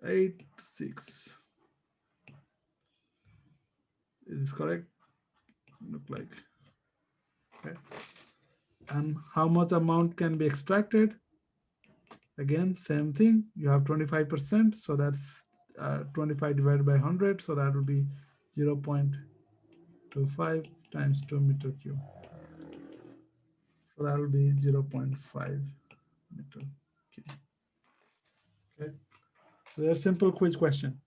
Speaker 1: 86. Is this correct? Look like. Okay. And how much amount can be extracted? Again, same thing. You have 25%. So that's 25 divided by 100. So that would be 0.25 times 2 meter cube. So that will be 0.5 meter cube. Okay. So that's a simple quiz question.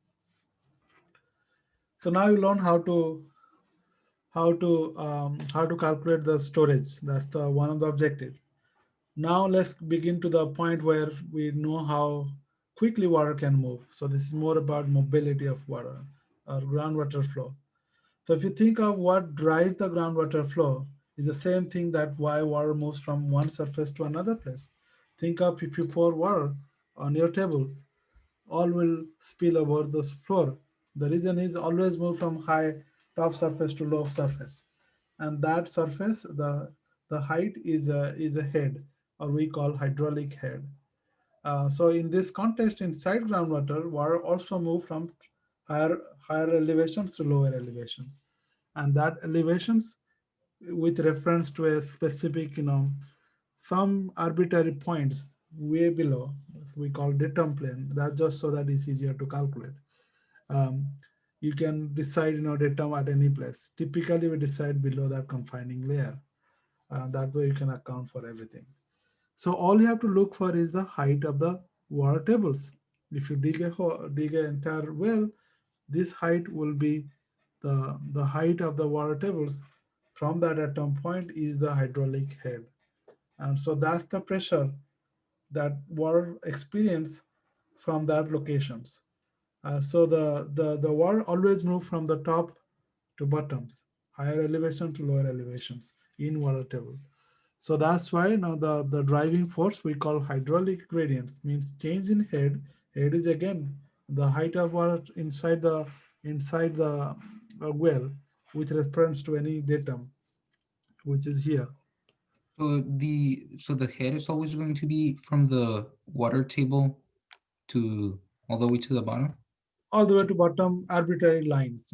Speaker 1: So now you learn how to calculate the storage. That's one of the objectives. Now let's begin to the point where we know how quickly water can move. So this is more about mobility of water or groundwater flow. So if you think of what drives the groundwater flow, is the same thing that why water moves from one surface to another place. Think of if you pour water on your table, all will spill over the floor. The reason is always move from high top surface to low surface. And that surface, the height is a head, or we call hydraulic head. So in this context, inside groundwater, water also move from higher elevations to lower elevations, and that elevations with reference to a specific, some arbitrary points way below, we call datum plane. That's just so that it's easier to calculate. You can decide, datum at any place. Typically, we decide below that confining layer. That way, you can account for everything. So all you have to look for is the height of the water tables. If you dig an entire well, this height will be the height of the water tables. From that atom point is the hydraulic head. And so that's the pressure that water experience from that locations. So the water always move from the top to bottoms, higher elevation to lower elevations in water table. So that's why now the driving force we call hydraulic gradients, means change in head. Head is again the height of water inside the well with reference to any datum, which is here.
Speaker 8: So the head is always going to be from the water table to all the way to the bottom.
Speaker 1: All the way to bottom, arbitrary lines,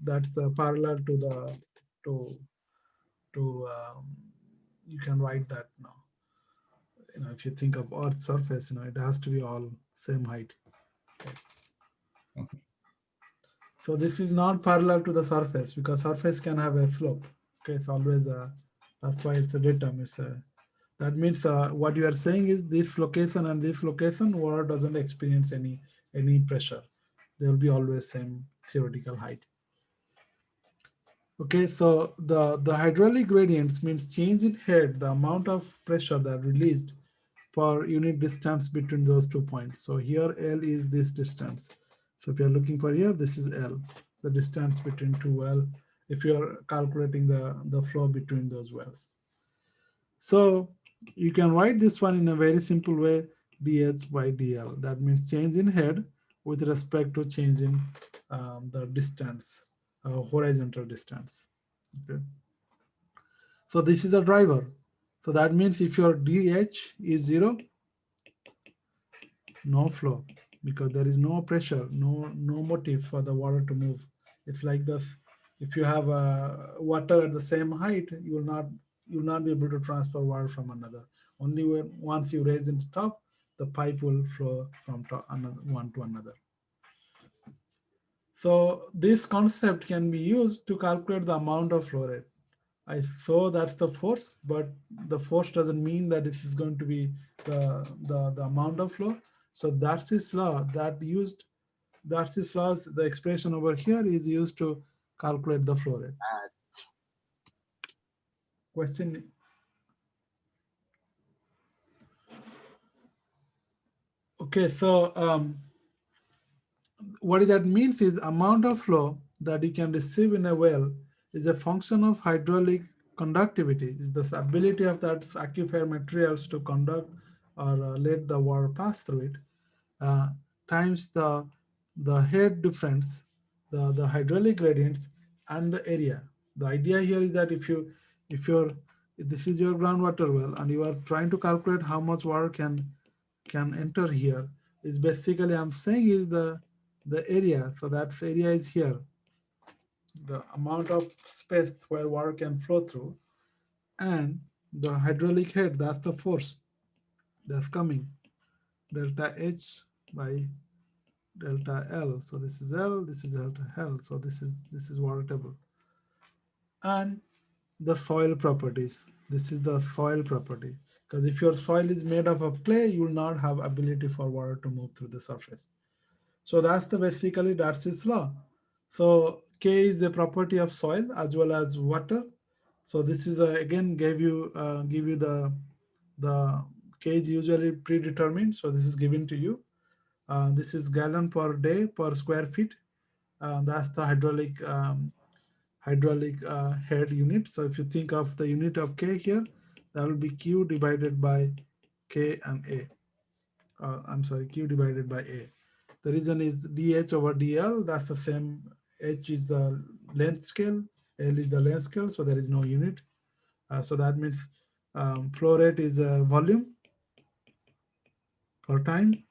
Speaker 1: that's parallel to the to you can write that now. If you think of earth surface, it has to be all same height.
Speaker 8: Okay.
Speaker 1: So this is not parallel to the surface because surface can have a slope. Okay, it's always that's why it's a datum. That means what you are saying is this location and this location, water doesn't experience any pressure. They will be always same theoretical height. Okay, so the hydraulic gradients means change in head, the amount of pressure that released per unit distance between those 2 points. So here L is this distance. So if you're looking for here, this is L, the distance between two wells, if you're calculating the flow between those wells. So you can write this one in a very simple way, dH by dL. That means change in head with respect to change in the distance, horizontal distance. Okay. So this is the driver. So that means if your dH is 0, no flow, because there is no pressure, no motive for the water to move. It's like this: if you have water at the same height, you will not be able to transfer water from another. Only once you raise it to top, the pipe will flow from another one to another. So this concept can be used to calculate the amount of flow rate. I saw that's the force, but the force doesn't mean that this is going to be the amount of flow. So Darcy's law Darcy's laws, the expression over here is used to calculate the flow rate. Question. Okay, so what that means is amount of flow that you can receive in a well is a function of hydraulic conductivity, is the ability of that aquifer materials to conduct or let the water pass through it, times the head difference, the hydraulic gradients, and the area. The idea here is that if this is your groundwater well and you are trying to calculate how much water can enter here, is basically I'm saying is the area. So that area is here, the amount of space where water can flow through, and the hydraulic head, that's the force that's coming, delta H by delta L. So this is L, this is delta L. So this is water table. And the soil properties. This is the soil property. Because if your soil is made up of clay, you will not have ability for water to move through the surface. So that's basically Darcy's law. So K is the property of soil as well as water. So this is again give you the K is usually predetermined. So this is given to you. This is gallon per day per square feet. That's the hydraulic head unit. So if you think of the unit of K here, that will be Q divided by K and A. I'm sorry, Q divided by A. The reason is DH over DL, that's the same. H is the length scale, L is the length scale, so there is no unit. So that means flow rate is volume per time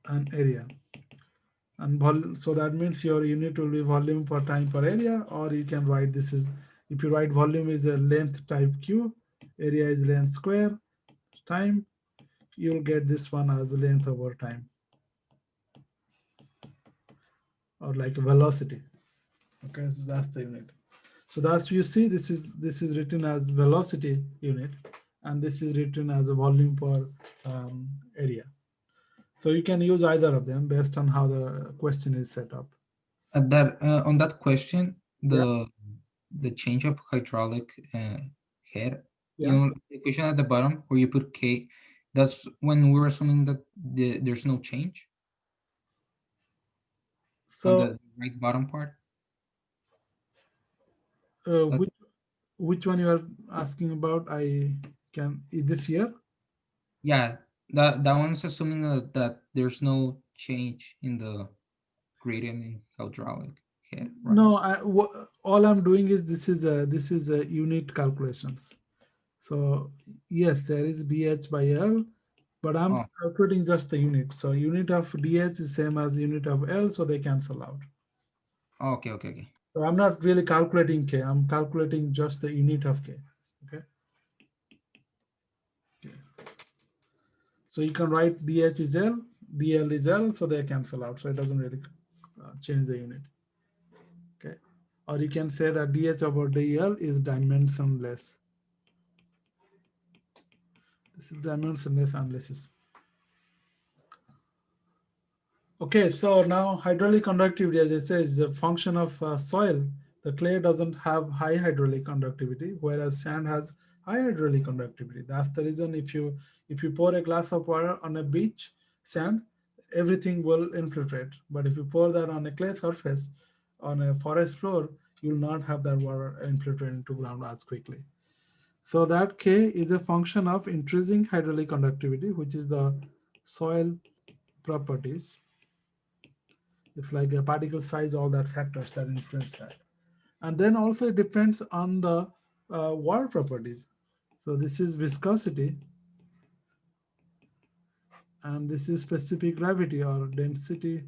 Speaker 1: and area. And volume, so that means your unit will be volume per time per area, or you can write this is, if you write volume is a length type Q, area is length square time, you'll get this one as length over time, or like velocity. Okay, so that's the unit. So that's, you see, this is written as velocity unit, and this is written as a volume per area. So you can use either of them based on how the question is set up.
Speaker 8: On that question, the change of hydraulic head, the question at the bottom where you put K, that's when we're assuming that there's no change.
Speaker 1: So
Speaker 8: on the right bottom part.
Speaker 1: which Which one you are asking about? I can, is this here?
Speaker 8: Yeah, that one's assuming that there's no change in the gradient in hydraulic head, right?
Speaker 1: No, all I'm doing is this is a unit calculations. So yes, there is dH by L, but I'm
Speaker 8: Oh,
Speaker 1: calculating just the unit. So unit of dH is same as unit of L, so they cancel out.
Speaker 8: okay, okay, okay.
Speaker 1: So I'm not really calculating K. I'm calculating just the unit of K. Okay. So you can write dH is L, dL is L, so they cancel out. So it doesn't really change the unit. Okay. Or you can say that dH over dL is dimensionless. This is dimensionless analysis. Okay, so now hydraulic conductivity, as I say, is a function of soil. The clay doesn't have high hydraulic conductivity, whereas sand has high hydraulic conductivity. That's the reason if you pour a glass of water on a beach sand, everything will infiltrate. But if you pour that on a clay surface, on a forest floor, you will not have that water infiltrate into ground as quickly. So that K is a function of intrinsic hydraulic conductivity, which is the soil properties. It's like a particle size, all that factors that influence that. And then also it depends on the water properties. So this is viscosity, and this is specific gravity or density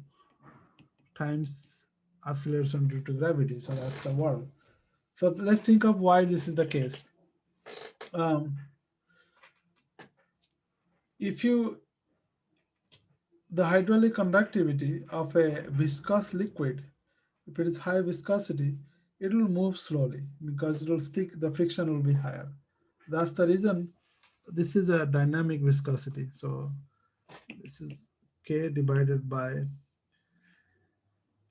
Speaker 1: times acceleration due to gravity. So that's the water. So let's think of why this is the case. If you, the hydraulic conductivity of a viscous liquid, if it is high viscosity, it will move slowly because it will stick, the friction will be higher. That's the reason this is a dynamic viscosity. So this is K divided by,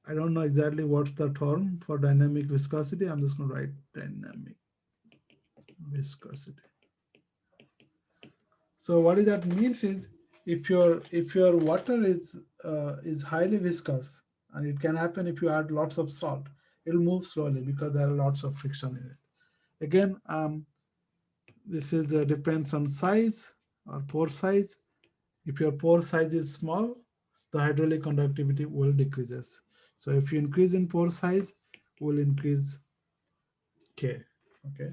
Speaker 1: I don't know exactly what's the term for dynamic viscosity. I'm just going to write dynamic viscosity. So what that means is if your water is highly viscous, and it can happen if you add lots of salt, it'll move slowly because there are lots of friction in it. Again, this is depends on size or pore size. If your pore size is small, the hydraulic conductivity will decreases. So if you increase in pore size, will increase K. Okay.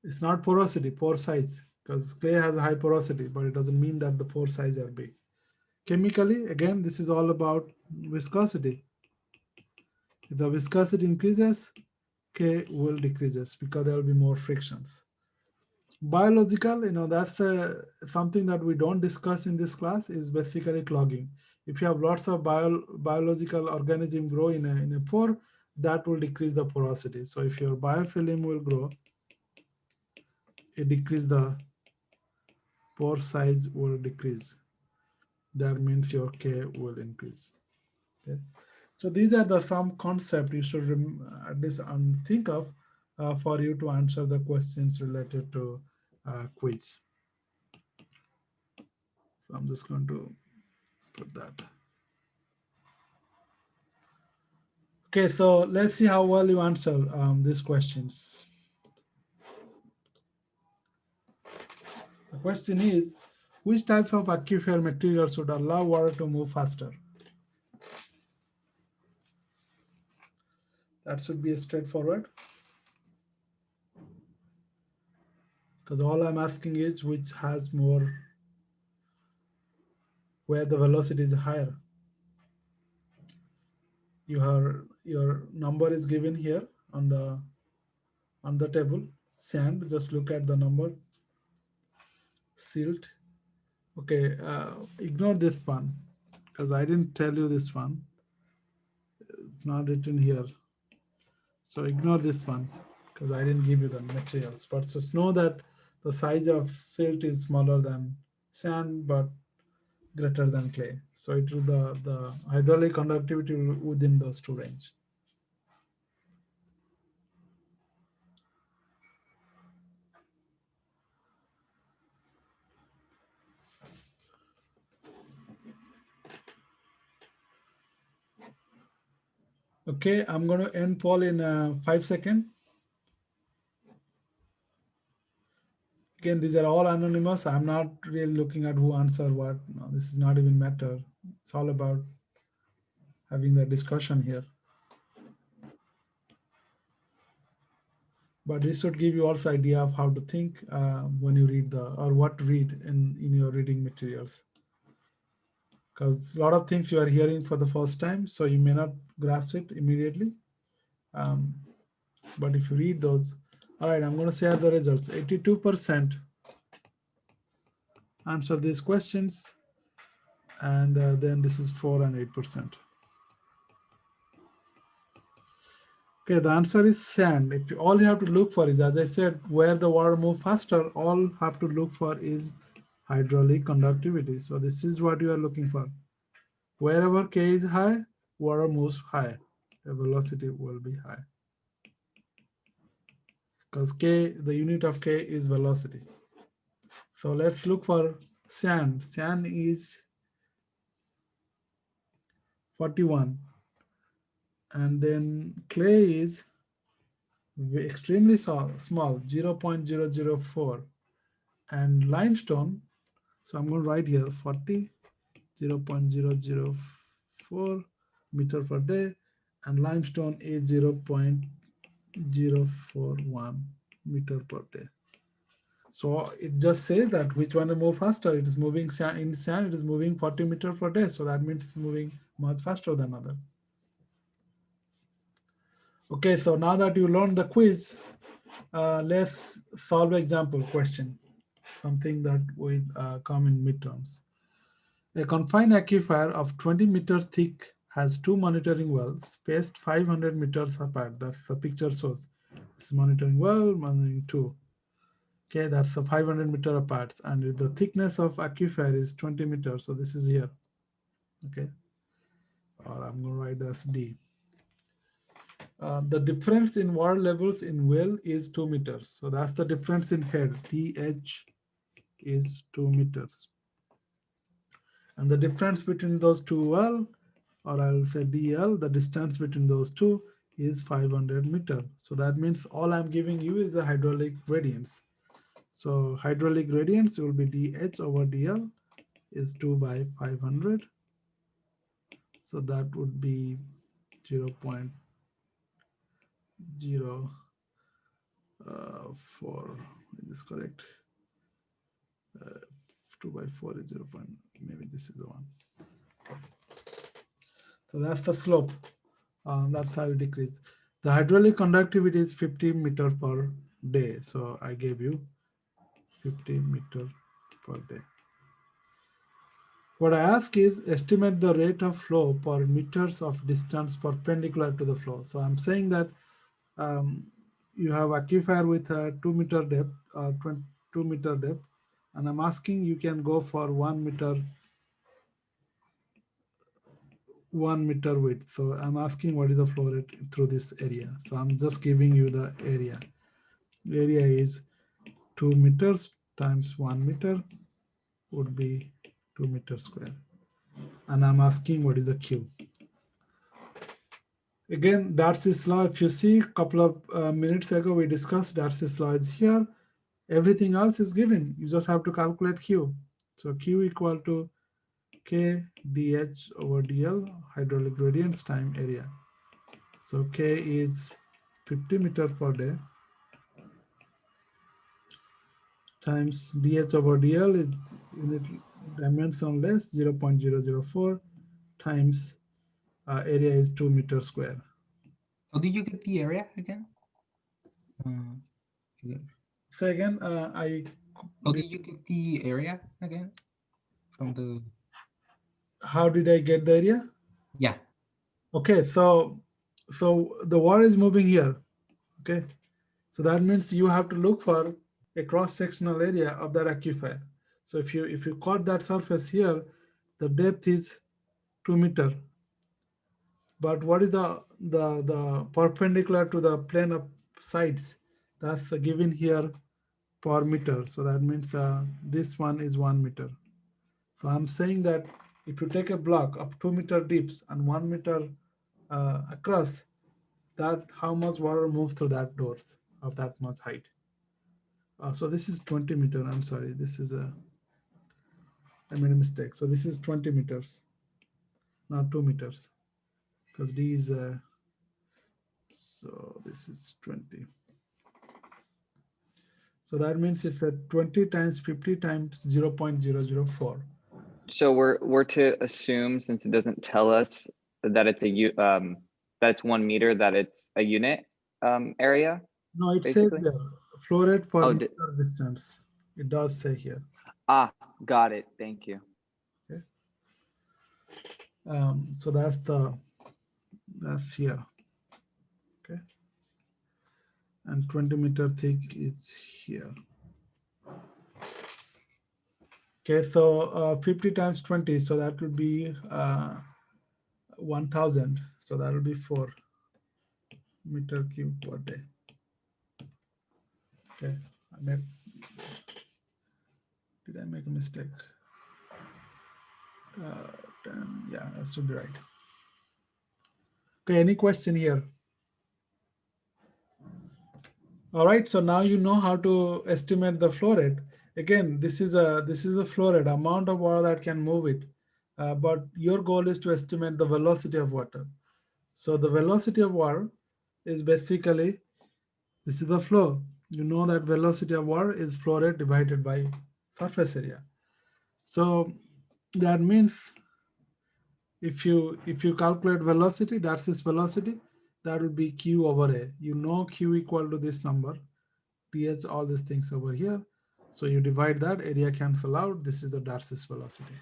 Speaker 1: It's not porosity, pore size, because clay has a high porosity, but it doesn't mean that the pore size are big. Chemically, again, this is all about viscosity. If the viscosity increases, K will decreases because there will be more frictions. Biological, that's something that we don't discuss in this class, is basically clogging. If you have lots of biological organism grow in a pore, that will decrease the porosity. So if your biofilm will grow, it decrease the pore size will decrease. That means your K will increase. Okay. So these are the some concept you should at least think of for you to answer the questions related to quiz. So I'm just going to put that. Okay, so let's see how well you answer these questions. The question is, which types of aquifer materials should allow water to move faster? That should be straightforward. Because all I'm asking is which has more, where the velocity is higher. You have your number is given here on the table. Sand, just look at the number. Silt. Okay, ignore this one because I didn't tell you this one. It's not written here. So ignore this one because I didn't give you the materials. But just know that the size of silt is smaller than sand, but greater than clay. So it will the hydraulic conductivity within those two range. Okay, I'm going to end poll in 5 seconds. Again, these are all anonymous. I'm not really looking at who answered what. No, this is not even matter. It's all about having the discussion here. But this should give you also idea of how to think when you read or what to read in your reading materials. Because a lot of things you are hearing for the first time, so you may not grasp it immediately. But if you read those, all right, I'm going to share the results. 82% answer these questions, and then this is 4 and 8%. Okay, the answer is sand. If all you have to look for is, as I said, where the water moves faster, all you have to look for is hydraulic conductivity. So this is what you are looking for. Wherever K is high, water moves high. The velocity will be high. Because K, the unit of K is velocity. So let's look for sand. Sand is 41. And then clay is extremely small, 0.004. And limestone, so I'm going to write here 40, 0.004 meter per day. And limestone is 0.041 meter per day. So it just says that which one will move faster. It is moving in sand, it is moving 40 meters per day. So that means it's moving much faster than other. Okay, so now that you learned the quiz, let's solve an example question, something that will come in midterms. A confined aquifer of 20 meters thick has two monitoring wells spaced 500 meters apart. That's the picture shows. This is monitoring well, monitoring two. Okay, that's the 500 meter apart, and the thickness of aquifer is 20 meters. So this is here. Okay, or I'm going to write as D. The difference in water levels in well is 2 meters. So that's the difference in head. DH is 2 meters. And the difference between those two well, or I'll say DL, the distance between those two is 500 meters. So that means all I'm giving you is the hydraulic gradients. So hydraulic gradients will be DH over DL is 2 by 500. So that would be 0.04. Is this correct? 2 by 4 is 0. Maybe this is the one. So that's the slope. That's how you decrease. The hydraulic conductivity is 50 meter per day. So I gave you 50 meter per day. What I ask is estimate the rate of flow per meters of distance perpendicular to the flow. So I'm saying that you have aquifer with a 2 meter depth or 2 meter depth, and I'm asking you can go for 1 meter width. So I'm asking what is the flow rate through this area. So I'm just giving you the area. The area is 2 meters times 1 meter would be 2 meters square. And I'm asking what is the Q. Again, Darcy's law, if you see a couple of minutes ago, we discussed Darcy's law is here. Everything else is given. You just have to calculate Q. So Q equal to K dH over dl, hydraulic gradients time area. So K is 50 meters per day times dH over dl is unit dimensionless 0.004 times area is 2 meters square.
Speaker 8: How did you get the area again?
Speaker 1: So again,
Speaker 8: how did you get the area again from the?
Speaker 1: How did I get the area?
Speaker 8: Yeah.
Speaker 1: Okay, so the water is moving here. Okay, so that means you have to look for a cross-sectional area of that aquifer. So if you cut that surface here, the depth is 2 meters. But what is the perpendicular to the plane of sides? That's given here per meter. So that means this one is 1 meter. So I'm saying that if you take a block of 2 meter deeps and 1 meter across, that how much water moves through that doors of that much height. So this is 20 meter. I'm sorry. I made a mistake. So this is 20 meters, not 2 meters, because D is so this is 20. So that means it's a 20 times 50 times 0.004.
Speaker 10: So we're to assume, since it doesn't tell us that it's that it's 1 meter, that it's a unit area.
Speaker 1: No, it says
Speaker 10: basically.
Speaker 1: there flow rate per
Speaker 10: Oh,
Speaker 1: meter distance. It does say here.
Speaker 10: Got it. Thank you.
Speaker 1: Okay. So that's here. Okay. And 20 meter thick is here. Okay, so 50 times 20, so that would be 1000. So that will be 4 meter cube per day. Okay, did I make a mistake? 10, yeah, that should be right. Okay, any question here? All right, so now you know how to estimate the flow rate. Again, this is a flow rate, amount of water that can move it. But your goal is to estimate the velocity of water. So the velocity of water is basically, this is the flow. You know that velocity of water is flow rate divided by surface area. So that means if you calculate velocity, Darcy's velocity, that will be Q over A. You know Q equal to this number. TH, all these things over here. So you divide that, area cancel out. This is the Darcy's velocity.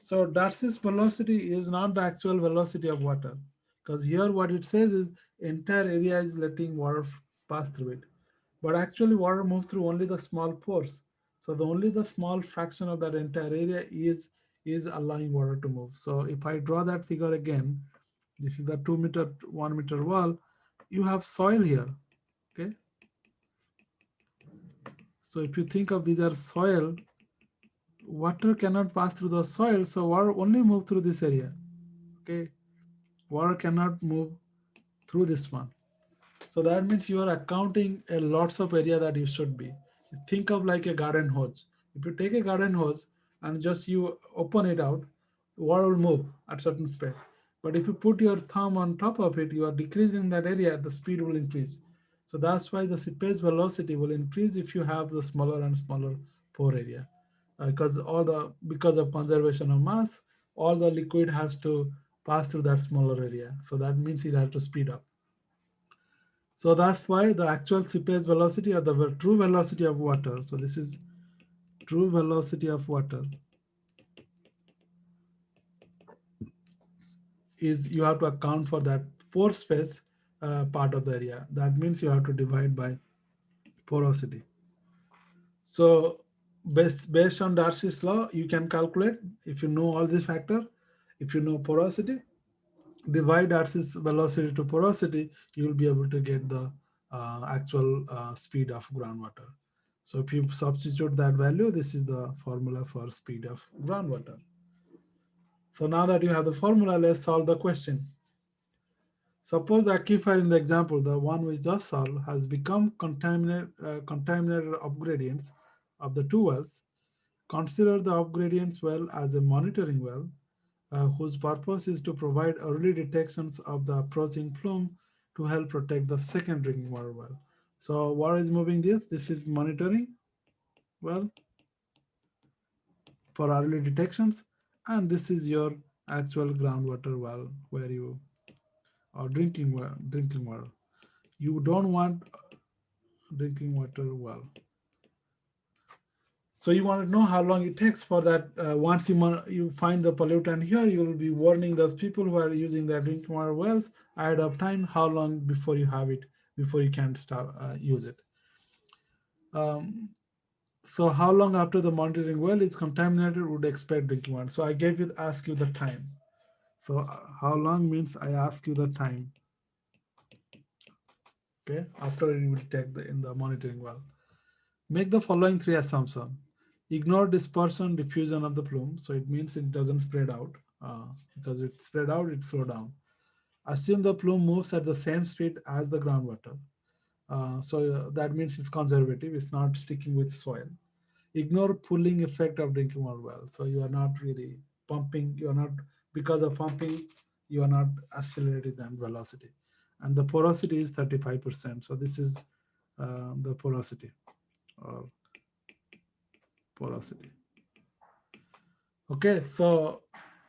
Speaker 1: So Darcy's velocity is not the actual velocity of water, because here what it says is entire area is letting water pass through it. But actually water moves through only the small pores. So only the small fraction of that entire area is allowing water to move. So if I draw that figure again, this is the 2 meter, 1 meter wall, you have soil here, okay? So if you think of these are soil, water cannot pass through the soil, so water only move through this area, okay? Water cannot move through this one. So that means you are accounting a lots of area that you should be. Think of like a garden hose. If you take a garden hose and just you open it out, water will move at certain speed. But if you put your thumb on top of it, you are decreasing that area, the speed will increase. So that's why the seepage velocity will increase if you have the smaller and smaller pore area. Because because of conservation of mass, all the liquid has to pass through that smaller area. So that means it has to speed up. So that's why the actual seepage velocity or the true velocity of water. So this is true velocity of water is you have to account for that pore space part of the area. That means you have to divide by porosity. So based on Darcy's law, you can calculate if you know all these factors. If you know porosity, divide Darcy's velocity to porosity, you will be able to get the actual speed of groundwater. So if you substitute that value, this is the formula for speed of groundwater. So now that you have the formula, let's solve the question. Suppose the aquifer in the example, the one we just solved, has become contaminated upgradients of the two wells. Consider the upgradients well as a monitoring well, whose purpose is to provide early detections of the approaching plume to help protect the second drinking water well. So what is moving this? This is monitoring well for early detections, and this is your actual groundwater well where you or drinking water. You don't want drinking water well. So you want to know how long it takes for that. Once you find the pollutant here, you will be warning those people who are using their drinking water wells ahead of time, how long before you have it, before you can start use it. So how long after the monitoring well is contaminated would expect drinking water? So I ask you the time. So how long means I ask you the time. Okay, after you detect in the monitoring well. Make the following three assumptions. Ignore dispersion, diffusion of the plume. So it means it doesn't spread out because if it spread out, it slow down. Assume the plume moves at the same speed as the groundwater. So that means it's conservative. It's not sticking with soil. Ignore pulling effect of drinking water well. So you are not really pumping. You are not, because of pumping, you are not accelerating the velocity. And the porosity is 35%. So this is the porosity or porosity. Okay, so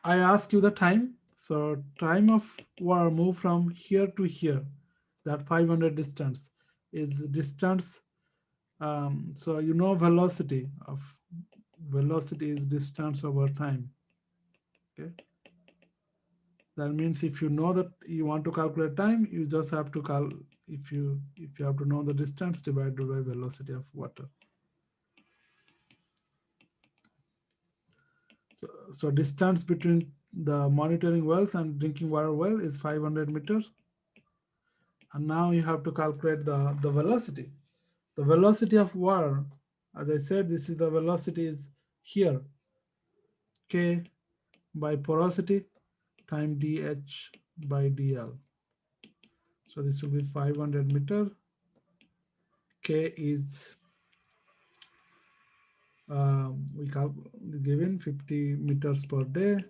Speaker 1: I asked you the time. So time of water move from here to here, that 500 distance is distance. So you know velocity is distance over time. Okay, that means if you know that you want to calculate time, you just have to if you have to know the distance divided by velocity of water. So distance between the monitoring wells and drinking water well is 500 meters. And now you have to calculate the velocity. The velocity of water, as I said, this is the velocity is here, K by porosity time dH by dl. So this will be 500 meter. K is we given 50 meters per day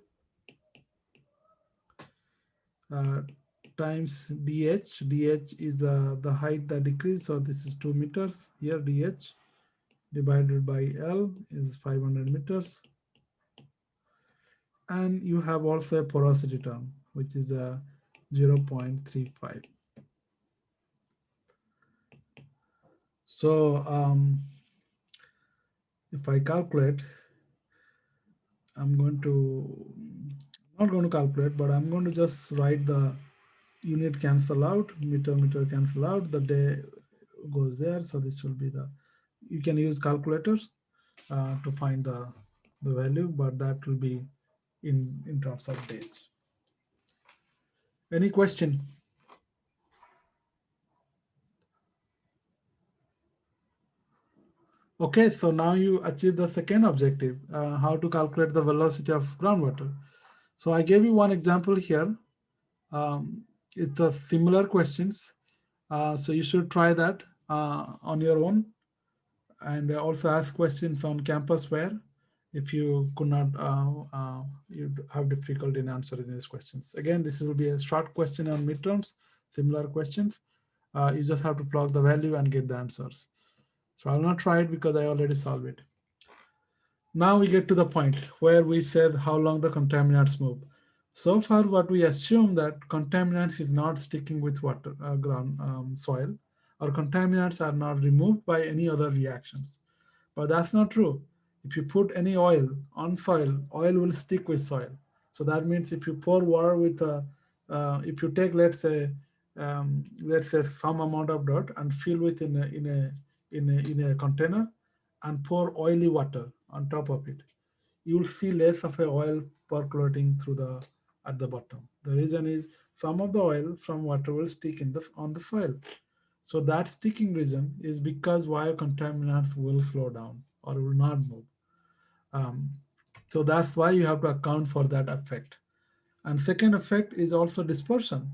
Speaker 1: times dH. dH is the height that decrease. So this is 2 meters here. dH divided by L is 500 meters. And you have also a porosity term, which is a 0.35. So if I calculate, I'm not going to calculate, but I'm going to just write the unit cancel out, meter cancel out, the day goes there. So this will be you can use calculators to find the value, but that will be in terms of days. Any question? Okay, so now you achieve the second objective, how to calculate the velocity of groundwater. So I gave you one example here. It's a similar questions. So you should try that on your own, and also ask questions on campus where if you could not, you have difficulty in answering these questions. Again, this will be a short question on midterms, similar questions. You just have to plug the value and get the answers. So I'll not try it because I already solved it. Now we get to the point where we said how long the contaminants move. So far, what we assume that contaminants is not sticking with water, ground, soil, or contaminants are not removed by any other reactions. But that's not true. If you put any oil on soil, oil will stick with soil. So that means if you pour water with if you take, let's say some amount of dirt and fill it in a container and pour oily water on top of it, you will see less of a oil percolating through at the bottom. The reason is some of the oil from water will stick on the soil. So that sticking reason is because contaminants will slow down or will not move. So that's why you have to account for that effect. And second effect is also dispersion.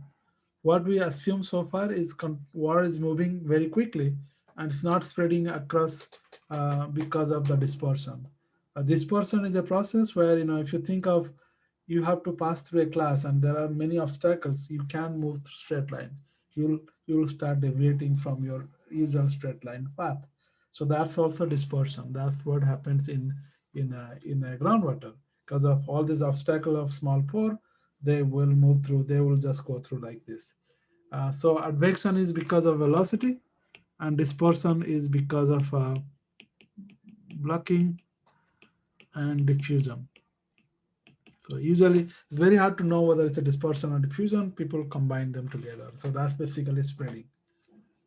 Speaker 1: What we assume so far is water is moving very quickly and it's not spreading across because of the dispersion. Dispersion is a process where, if you think of, you have to pass through a class and there are many obstacles, you can't move straight line. You'll start deviating from your usual straight line path. So that's also dispersion. That's what happens in a groundwater. Because of all this obstacle of small pore, they will move through, they will just go through like this. So advection is because of velocity and dispersion is because of blocking and diffusion. So usually it's very hard to know whether it's a dispersion or diffusion. People combine them together. So that's basically spreading.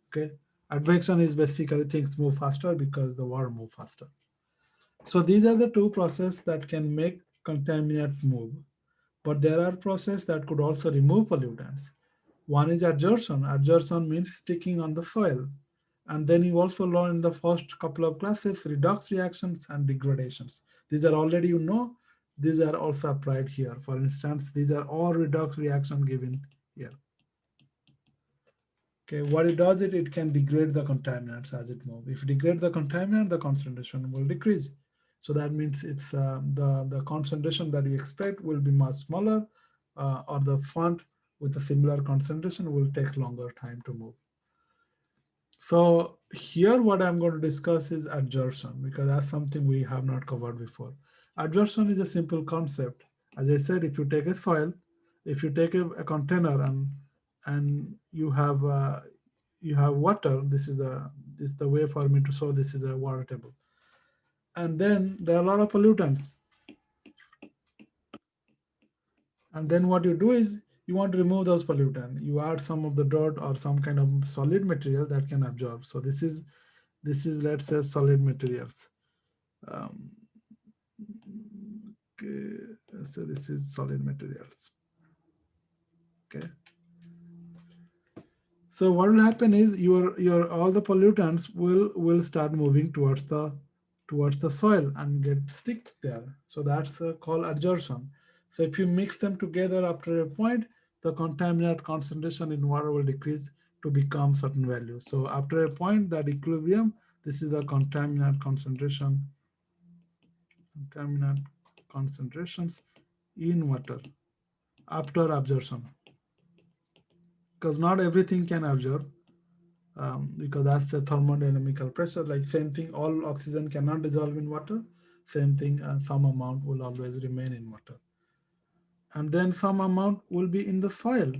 Speaker 1: Okay. Advection is basically things move faster because the water move faster. So these are the two processes that can make contaminant move. But there are processes that could also remove pollutants. One is adsorption. Adsorption means sticking on the soil. And then you also learn in the first couple of classes redox reactions and degradations. These are already these are also applied here. For instance, these are all redox reaction given here. Okay, what it does, it can degrade the contaminants as it moves. If it degrades the contaminant, the concentration will decrease. So that means it's the concentration that you expect will be much smaller, or the font with a similar concentration will take longer time to move. So here what I'm going to discuss is adsorption, because that's something we have not covered before. Adsorption is a simple concept. As I said, if you take a soil, if you take a container and you have water, this is the way for me to show this is a water table. And then there are a lot of pollutants. And then what you do is you want to remove those pollutants. You add some of the dirt or some kind of solid material that can absorb. So this is let's say solid materials. Okay, so this is solid materials. Okay. So what will happen is your all the pollutants will start moving towards the soil and get stick there. So that's called adsorption. So if you mix them together after a point, the contaminant concentration in water will decrease to become certain value. So after a point, that equilibrium, this is the contaminant concentration. Contaminant concentrations in water after absorption, because not everything can absorb, because that's the thermodynamical pressure. Like same thing, all oxygen cannot dissolve in water. Same thing, some amount will always remain in water, and then some amount will be in the soil.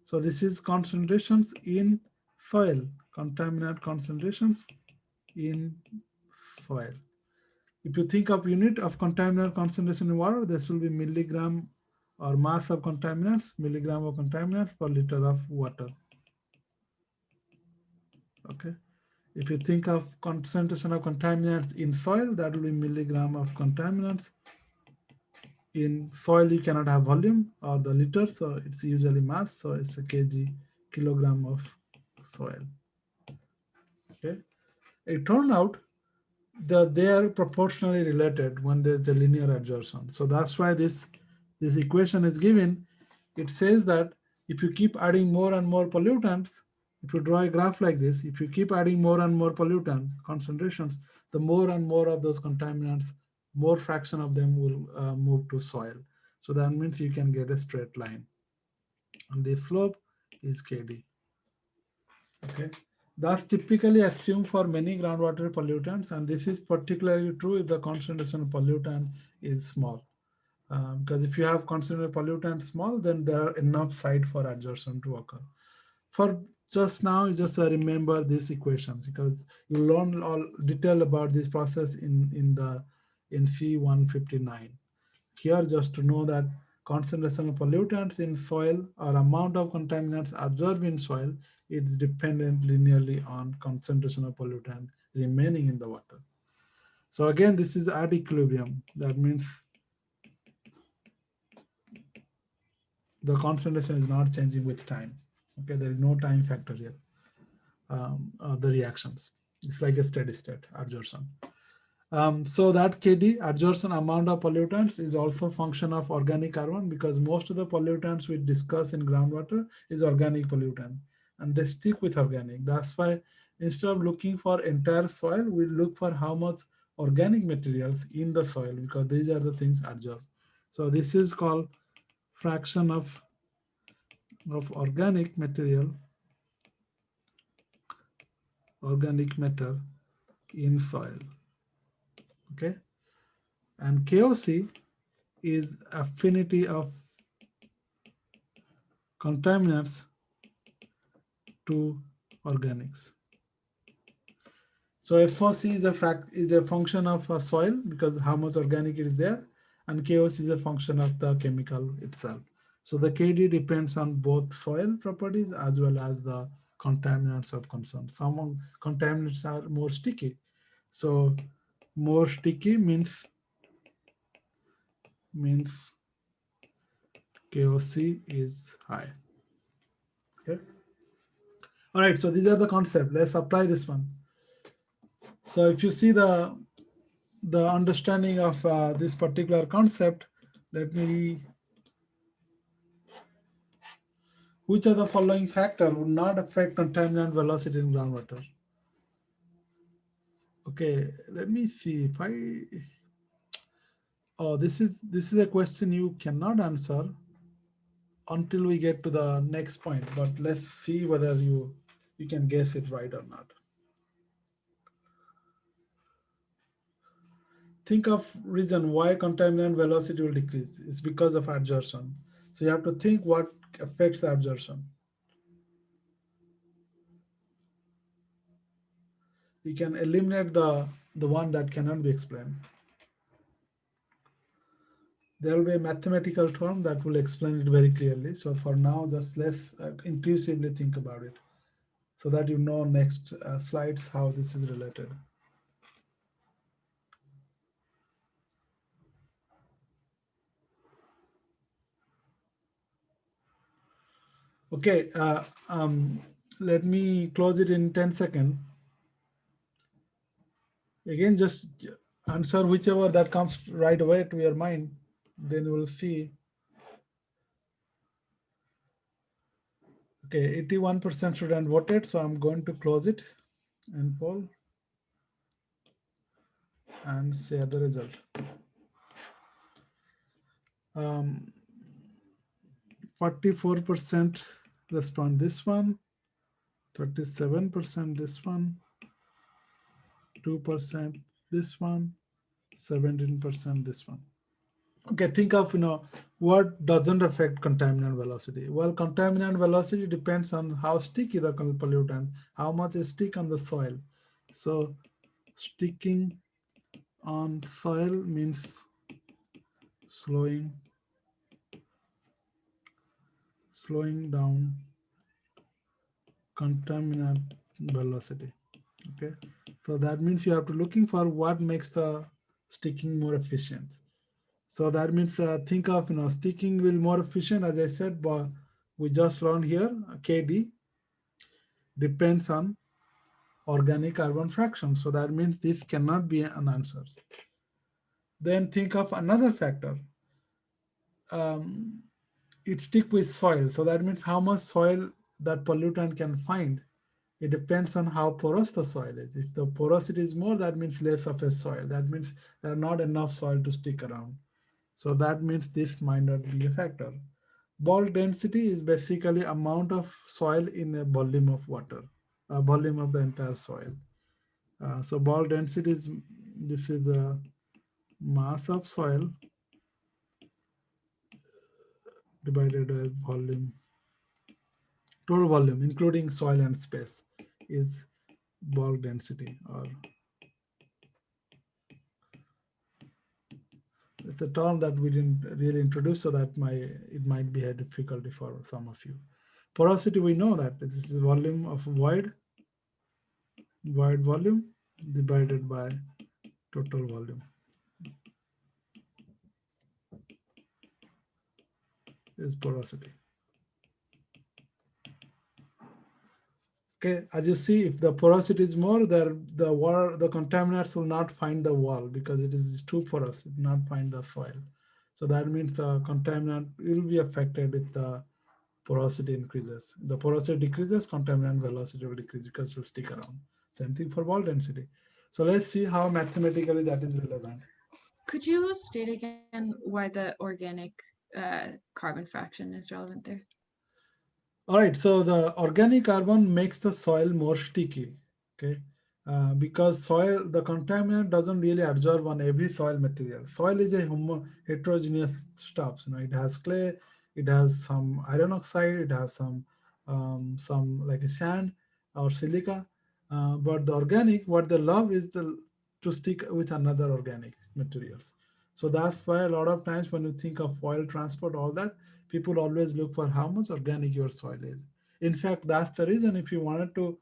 Speaker 1: So this is concentrations in soil, contaminant concentrations in soil. If you think of unit of contaminant concentration in water, this will be milligram or mass of contaminants, milligram of contaminants per liter of water. Okay. If you think of concentration of contaminants in soil, that will be milligram of contaminants. In soil, you cannot have volume or the liter, so it's usually mass, so it's a kilogram of soil. Okay. It turned out that they are proportionally related when there's a linear adsorption. So that's why this equation is given. It says that if you keep adding more and more pollutants, if you draw a graph like this, if you keep adding more and more pollutant concentrations, the more and more of those contaminants, more fraction of them will move to soil. So that means you can get a straight line. And the slope is KD. Okay. That's typically assumed for many groundwater pollutants, and this is particularly true if the concentration of pollutant is small. Because if you have concentration of pollutant small, then there are enough site for adsorption to occur. For just now, just remember these equations, because you learn all detail about this process in CEE153. Here, just to know that concentration of pollutants in soil or amount of contaminants absorbed in soil is dependent linearly on concentration of pollutant remaining in the water. So again, this is at equilibrium. That means the concentration is not changing with time. Okay, there is no time factor here. The reactions, it's like a steady state adsorption. So that KD, adsorption amount of pollutants, is also a function of organic carbon, because most of the pollutants we discuss in groundwater is organic pollutant, and they stick with organic. That's why instead of looking for entire soil, we look for how much organic materials in the soil, because these are the things adsorb. So this is called fraction of organic material, organic matter in soil. Okay, and KOC is affinity of contaminants to organics. So FOC is a function of soil, because how much organic is there, and KOC is a function of the chemical itself. So the KD depends on both soil properties as well as the contaminants of concern. Some contaminants are more sticky. So more sticky means KOC is high. Okay. All right, so these are the concepts. Let's apply this one. So if you see the understanding of this particular concept, let me Which of the following factor would not affect contaminant velocity in groundwater? Okay, let me see if oh, this is a question you cannot answer until we get to the next point, but let's see whether you can guess it right or not. Think of reason why contaminant velocity will decrease. It's because of adsorption. So you have to think what affects the adsorption. You can eliminate the one that cannot be explained. There will be a mathematical term that will explain it very clearly. So for now, just let's intuitively think about it so that you know next slides how this is related. Okay, let me close it in 10 seconds. Again, just answer whichever that comes right away to your mind, then we'll see. Okay, 81% student voted, so I'm going to close it and poll and share the result. 44% respond this one, 37% this one, 2% this one, 17% this one. Okay, think of what doesn't affect contaminant velocity. Well, contaminant velocity depends on how sticky the pollutant, how much is stick on the soil. So sticking on soil means slowing down contaminant velocity. Okay, so that means you have to looking for what makes the sticking more efficient. So that means think of sticking will more efficient, as I said, but we just learned here KD depends on organic carbon fraction. So that means this cannot be an answer. Then think of another factor. It stick with soil. So that means how much soil that pollutant can find. It depends on how porous the soil is. If the porosity is more, that means less of a soil. That means there are not enough soil to stick around. So that means this might not be a factor. Bulk density is basically amount of soil in a volume of water, a volume of the entire soil. So bulk density is, this is the mass of soil divided by volume. Total volume, including soil and space, is bulk density, or it's a term that we didn't really introduce, so that it might be a difficulty for some of you. Porosity, we know that this is volume of void volume divided by total volume is porosity. Okay, as you see, if the porosity is more, the contaminants will not find the wall because it is too porous, it will not find the soil. So that means the contaminant will be affected if the porosity increases. The porosity decreases, contaminant velocity will decrease because it will stick around. Same thing for wall density. So let's see how mathematically that is relevant.
Speaker 12: Could you state again why the organic carbon fraction is relevant there?
Speaker 1: All right, so the organic carbon makes the soil more sticky, okay? Because soil, the contaminant doesn't really absorb on every soil material. Soil is a heterogeneous stuff. It has clay, it has some iron oxide, it has some like a sand or silica. But the organic, what they love is to stick with another organic materials. So that's why a lot of times when you think of oil transport, all that, people always look for how much organic your soil is. In fact, that's the reason if you wanted to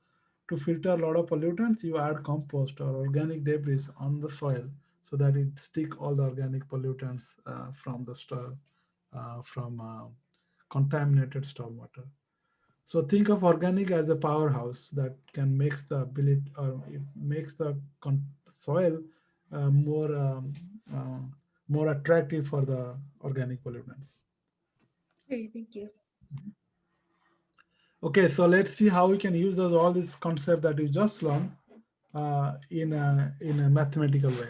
Speaker 1: filter a lot of pollutants, you add compost or organic debris on the soil so that it stick all the organic pollutants from the soil, from contaminated stormwater. So think of organic as a powerhouse that can make the ability, or it makes the soil more attractive for the organic pollutants.
Speaker 12: Okay, thank you.
Speaker 1: Okay, so let's see how we can use all this concept that you just learned in a mathematical way.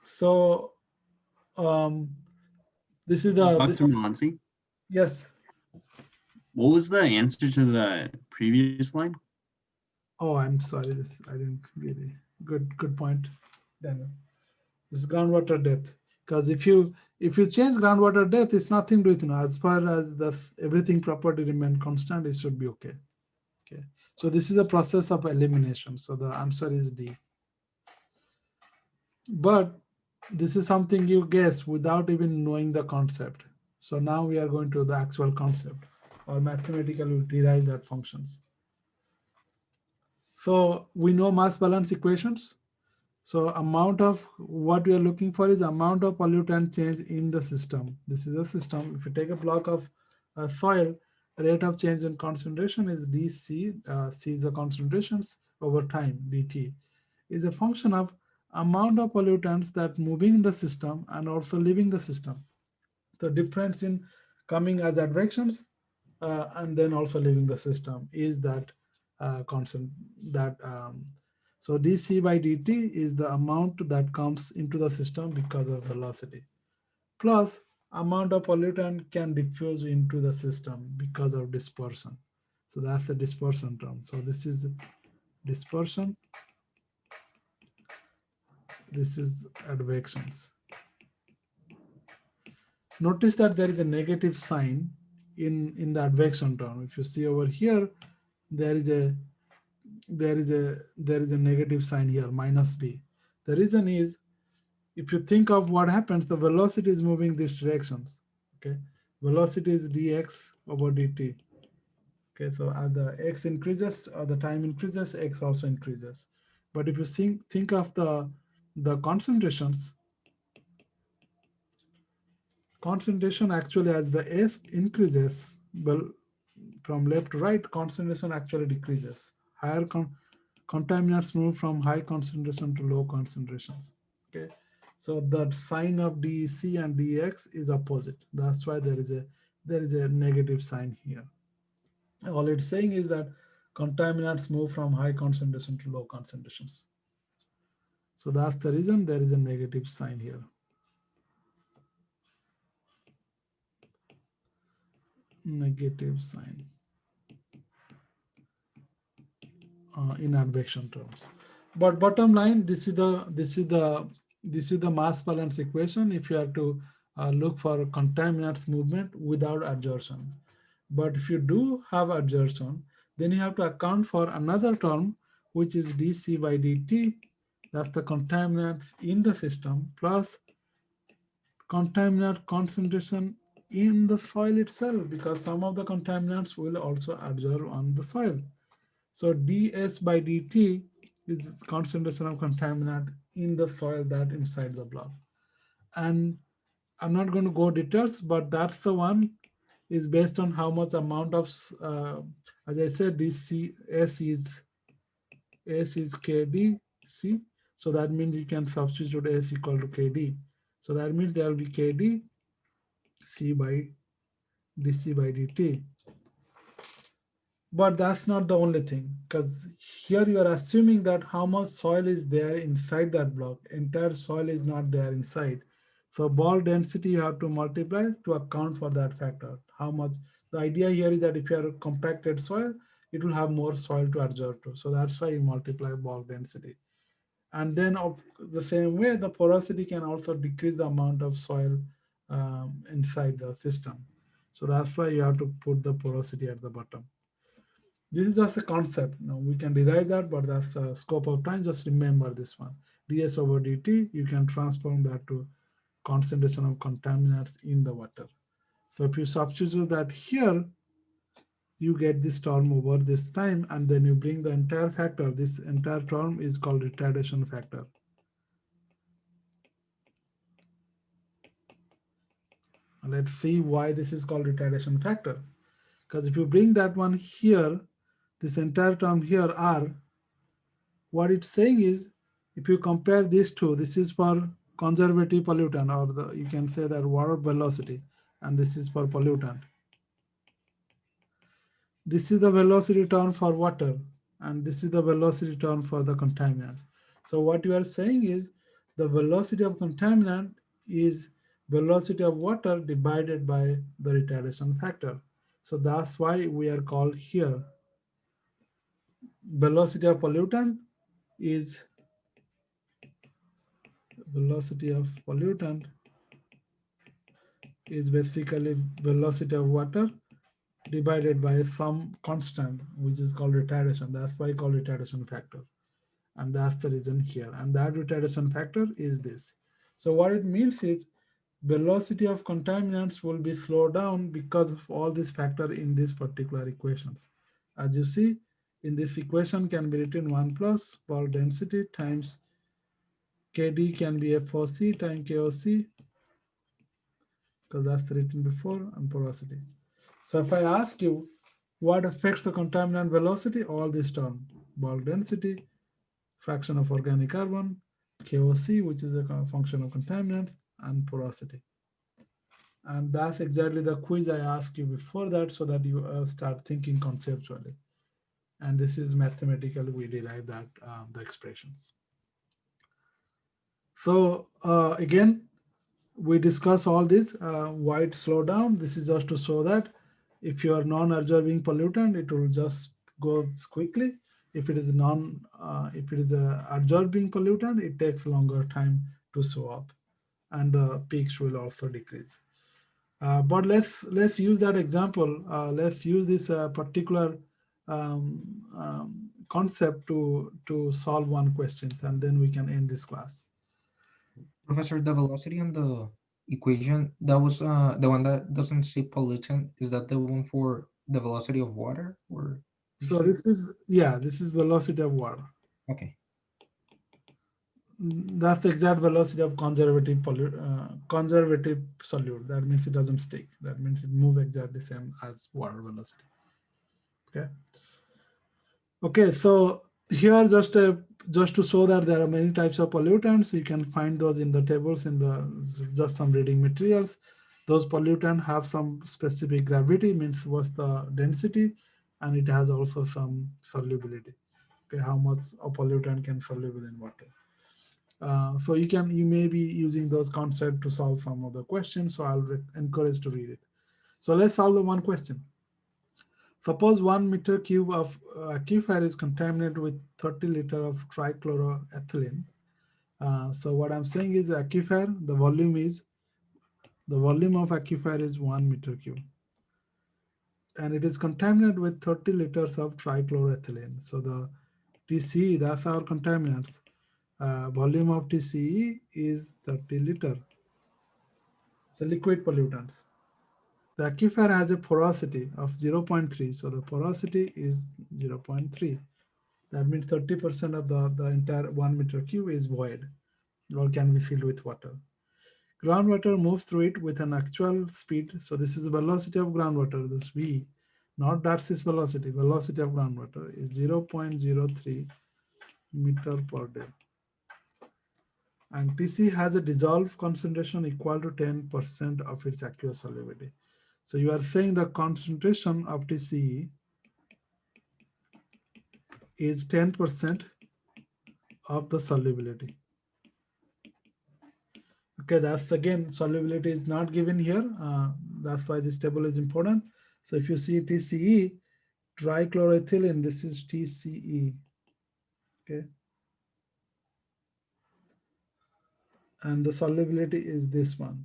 Speaker 1: So this is the
Speaker 13: Dr. Monsi,
Speaker 1: yes.
Speaker 13: what was the answer to the previous line?
Speaker 1: Oh, I'm sorry. This I didn't get it. Good point, Daniel. This is groundwater depth. Because if you change groundwater depth, it's nothing to do with as far as the everything property remain constant, it should be okay. Okay. So this is a process of elimination. So the answer is D. But this is something you guess without even knowing the concept. So now we are going to the actual concept, or mathematically derive that functions. So we know mass balance equations. So amount of what we are looking for is amount of pollutant change in the system. This is a system. If you take a block of soil, rate of change in concentration is dc. C is the concentrations over time. dt is a function of amount of pollutants that moving in the system and also leaving the system. The difference in coming as advections and then also leaving the system is that constant that so dc by dt is the amount that comes into the system because of velocity, plus amount of pollutant can diffuse into the system because of dispersion. So that's the dispersion term. So this is dispersion, this is advections. Notice that there is a negative sign in the advection term. If you see over here, there is a negative sign here, minus b. The reason is, if you think of what happens, the velocity is moving these directions. Okay, velocity is dx over dt. Okay, so as the x increases or the time increases, x also increases. But if you think of the concentrations, concentration actually, as the s increases, well, from left to right, concentration actually decreases. Higher contaminants move from high concentration to low concentrations. Okay, so the sign of dc and dx is opposite. That's why there is a negative sign here. All it's saying is that contaminants move from high concentration to low concentrations. So that's the reason there is a negative sign here. Negative sign in advection terms. But bottom line, this is the mass balance equation if you have to look for contaminants movement without adsorption. But if you do have adsorption, then you have to account for another term, which is dc by dt. That's the contaminants in the system plus contaminant concentration in the soil itself, because some of the contaminants will also adsorb on the soil. So ds by dt is concentration of contaminant in the soil that inside the block. And I'm not going to go details, but that's the one is based on how much amount of, as I said, dc s is kdc. So that means you can substitute s equal to kd. So that means there will be kd c by dc by dt. But that's not the only thing, because here you are assuming that how much soil is there inside that block. Entire soil is not there inside. So ball density you have to multiply to account for that factor. How much? The idea here is that if you have a compacted soil, it will have more soil to adsorb to. So that's why you multiply ball density. And then of the same way, the porosity can also decrease the amount of soil inside the system. So that's why you have to put the porosity at the bottom. This is just a concept. Now we can derive that, but that's the scope of time. Just remember this one. ds over dt, you can transform that to concentration of contaminants in the water. So if you substitute that here, you get this term over this time, and then you bring the entire factor. This entire term is called retardation factor. Let's see why this is called retardation factor. Because if you bring that one here, this entire term here, R, what it's saying is, if you compare these two, this is for conservative pollutant, or you can say that water velocity, and this is for pollutant. this is the velocity term for water, and this is the velocity term for the contaminants. So what you are saying is the velocity of contaminant is velocity of water divided by the retardation factor. So that's why we are called here. Velocity of pollutant is basically velocity of water divided by some constant, which is called retardation. That's why I call retardation factor. And that's the reason here. And that retardation factor is this. So what it means is velocity of contaminants will be slowed down because of all these factors in these particular equations. As you see, in this equation can be written 1 plus ball density times KD can be F4C times KOC, because that's written before, and porosity. So if I ask you what affects the contaminant velocity, all this term, ball density, fraction of organic carbon, KOC, which is a function of contaminant, and porosity. And that's exactly the quiz I asked you before that, so that you start thinking conceptually. And this is mathematically we derive that the expressions. So again, we discuss all this. Why it slow down? This is just to show that if you are non-absorbing pollutant, it will just go quickly. If it is a absorbing pollutant, it takes longer time to show up, and the peaks will also decrease. But let's use that example. Let's use this particular concept to solve one question, and then we can end this class.
Speaker 8: Professor, the velocity on the equation, that was the one that doesn't say pollutant. Is that the one for the velocity of water? Or
Speaker 1: So this is velocity of water.
Speaker 8: Okay.
Speaker 1: That's the exact velocity of conservative solute. That means it doesn't stick. That means it moves exactly same as water velocity. Okay. Okay, so here just to show that there are many types of pollutants. You can find those in the tables in the just some reading materials. Those pollutants have some specific gravity, means what's the density, and it has also some solubility. Okay, how much a pollutant can soluble in water. So you may be using those concepts to solve some of the questions. So I'll encourage to read it. So let's solve the one question. Suppose 1 meter cube of Aquifer is contaminated with 30 liters of trichloroethylene. So what I'm saying is Aquifer, the volume of Aquifer is 1 meter cube. And it is contaminated with 30 liters of trichloroethylene. So the TCE, that's our contaminants. Volume of TCE is 30 liter. So liquid pollutants. The aquifer has a porosity of 0.3. So the porosity is 0.3. That means 30% of the entire 1 meter cube is void or can be filled with water. Groundwater moves through it with an actual speed. So this is the velocity of groundwater, this V, not Darcy's velocity. Velocity of groundwater is 0.03 meter per day. And TC has a dissolved concentration equal to 10% of its aqueous solubility. So you are saying the concentration of TCE is 10% of the solubility. Okay, that's again, solubility is not given here. That's why this table is important. So if you see TCE, trichloroethylene, this is TCE. Okay. And the solubility is this one.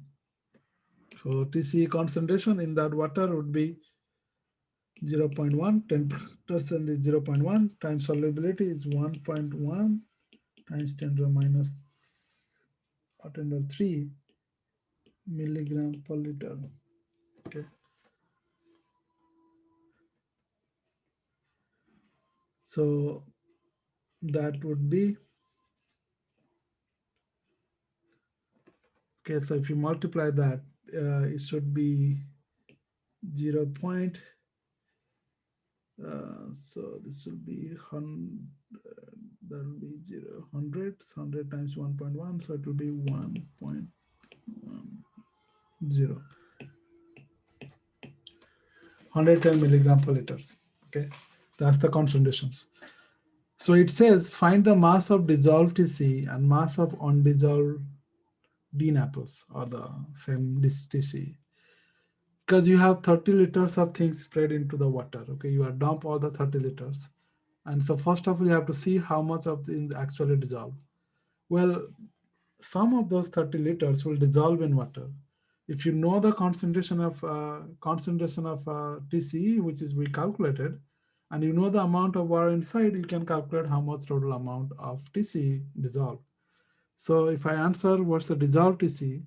Speaker 1: So TCE concentration in that water would be 0.1, 10% is 0.1 times solubility is 1.1 times 10 to the minus 3 milligram per liter. Okay. So that would be, okay, so if you multiply that, it should be 0. So this will be 100, that will be 100 times 1.1, so it will be 1.10. 110 milligram per liters. Okay, that's the concentrations. So it says find the mass of dissolved TC and mass of undissolved D Naples, or the same TC. Because you have 30 liters of things spread into the water. Okay, you are dump all the 30 liters. And so first of all, you have to see how much of it actually dissolve. Well, some of those 30 liters will dissolve in water. If you know the concentration of TCE, which is we calculated, and you know the amount of water inside, you can calculate how much total amount of TCE dissolved. So if I answer what's the dissolved TCE,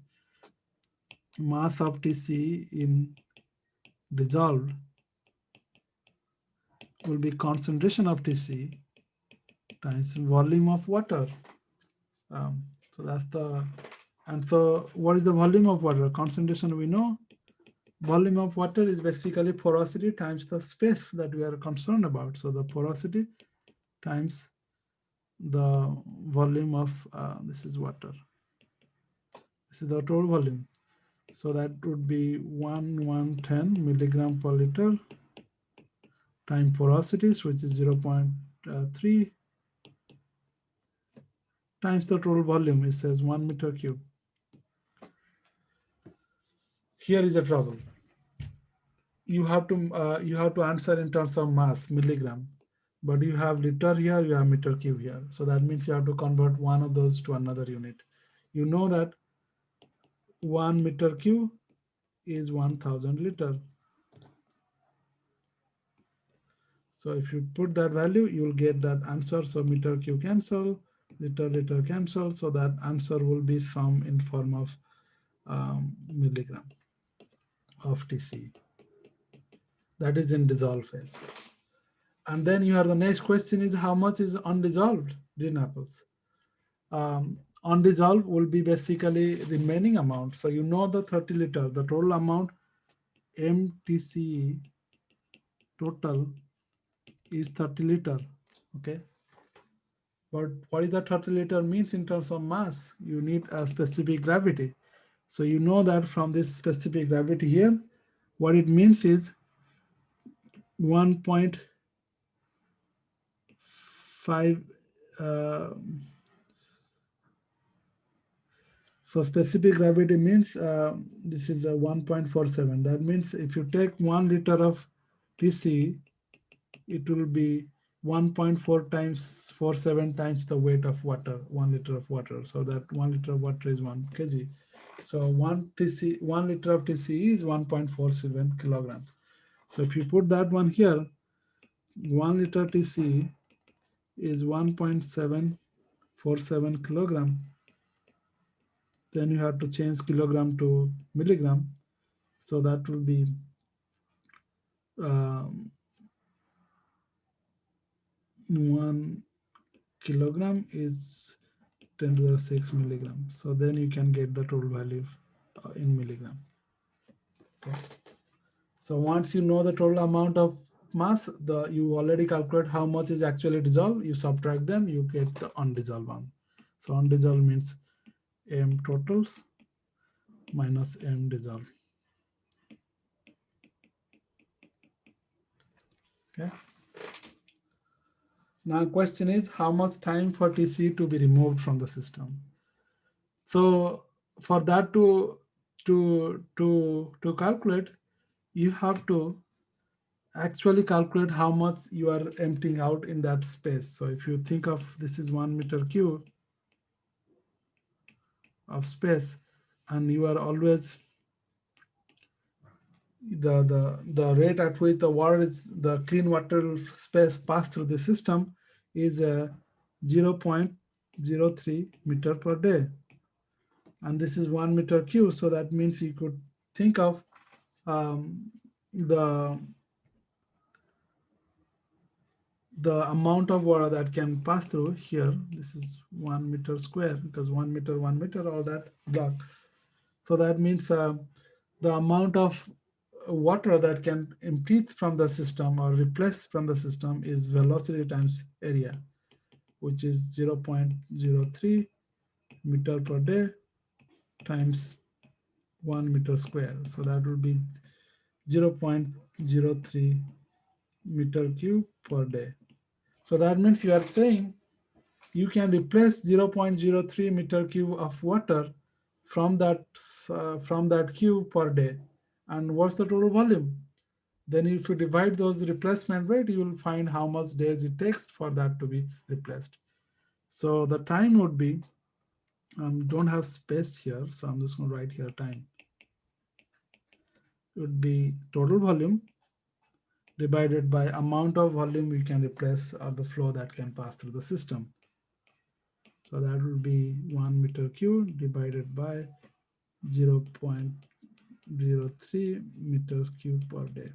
Speaker 1: mass of TCE in dissolved will be concentration of TCE times volume of water. So that's the, and so what is the volume of water? Concentration we know. Volume of water is basically porosity times the space that we are concerned about. So the porosity times the volume of, this is water. This is the total volume. So that would be 110 milligram per liter time porosity, which is 0.3 times the total volume. It says 1 meter cube. Here is a trouble. You have to answer in terms of mass, milligram, but you have liter here, you have meter cube here. So that means you have to convert one of those to another unit. You know that 1 meter cube is 1000 liter. So if you put that value, you will get that answer. So meter cube cancel, liter cancel. So that answer will be some in form of milligram of TC. That is in dissolved phase. And then you have the next question is how much is undissolved green apples? Undissolved will be basically remaining amount. So you know the 30 liter, the total amount MTCE total is 30 liter. Okay. But what is the 30 liter means in terms of mass? You need a specific gravity. So you know that from this specific gravity here, what it means is 1.5 so specific gravity means this is a 1.47. That means if you take 1 liter of TC, it will be 1.4 times 47 times the weight of water, 1 liter of water. So that 1 liter of water is 1 kg. So 1 liter of TC is 1.47 kilograms. So if you put that one here, 1 liter TC is 1.747 kilogram. Then you have to change kilogram to milligram. So that will be 1 kilogram is 10 to the 6 milligram. So then you can get the total value in milligram. Okay. So once you know the total amount of mass, you already calculate how much is actually dissolved. You subtract them, you get the undissolved one. So undissolved means M totals minus M dissolved. Okay. Now question is how much time for TC to be removed from the system. So for that to calculate, you have to actually calculate how much you are emptying out in that space. So if you think of this is 1 meter cube of space, and you are always the rate at which the water is the clean water space pass through the system is 0.03 meter per day, and this is 1 meter cube. So that means you could think of the amount of water that can pass through here. This is 1 meter square because 1 meter, all that block. So that means the amount of water that can empty from the system or replace from the system is velocity times area, which is 0.03 meter per day times 1 meter square. So that would be 0.03 meter cube per day. So that means you are saying you can replace 0.03 meter cube of water from that cube per day. And what's the total volume? Then if you divide those replacement rate, you will find how much days it takes for that to be replaced. So the time would be, don't have space here, so I'm just going to write here time. It would be total volume divided by amount of volume you can replace or the flow that can pass through the system. So that will be 1 meter cube divided by 0.03 meters cube per day.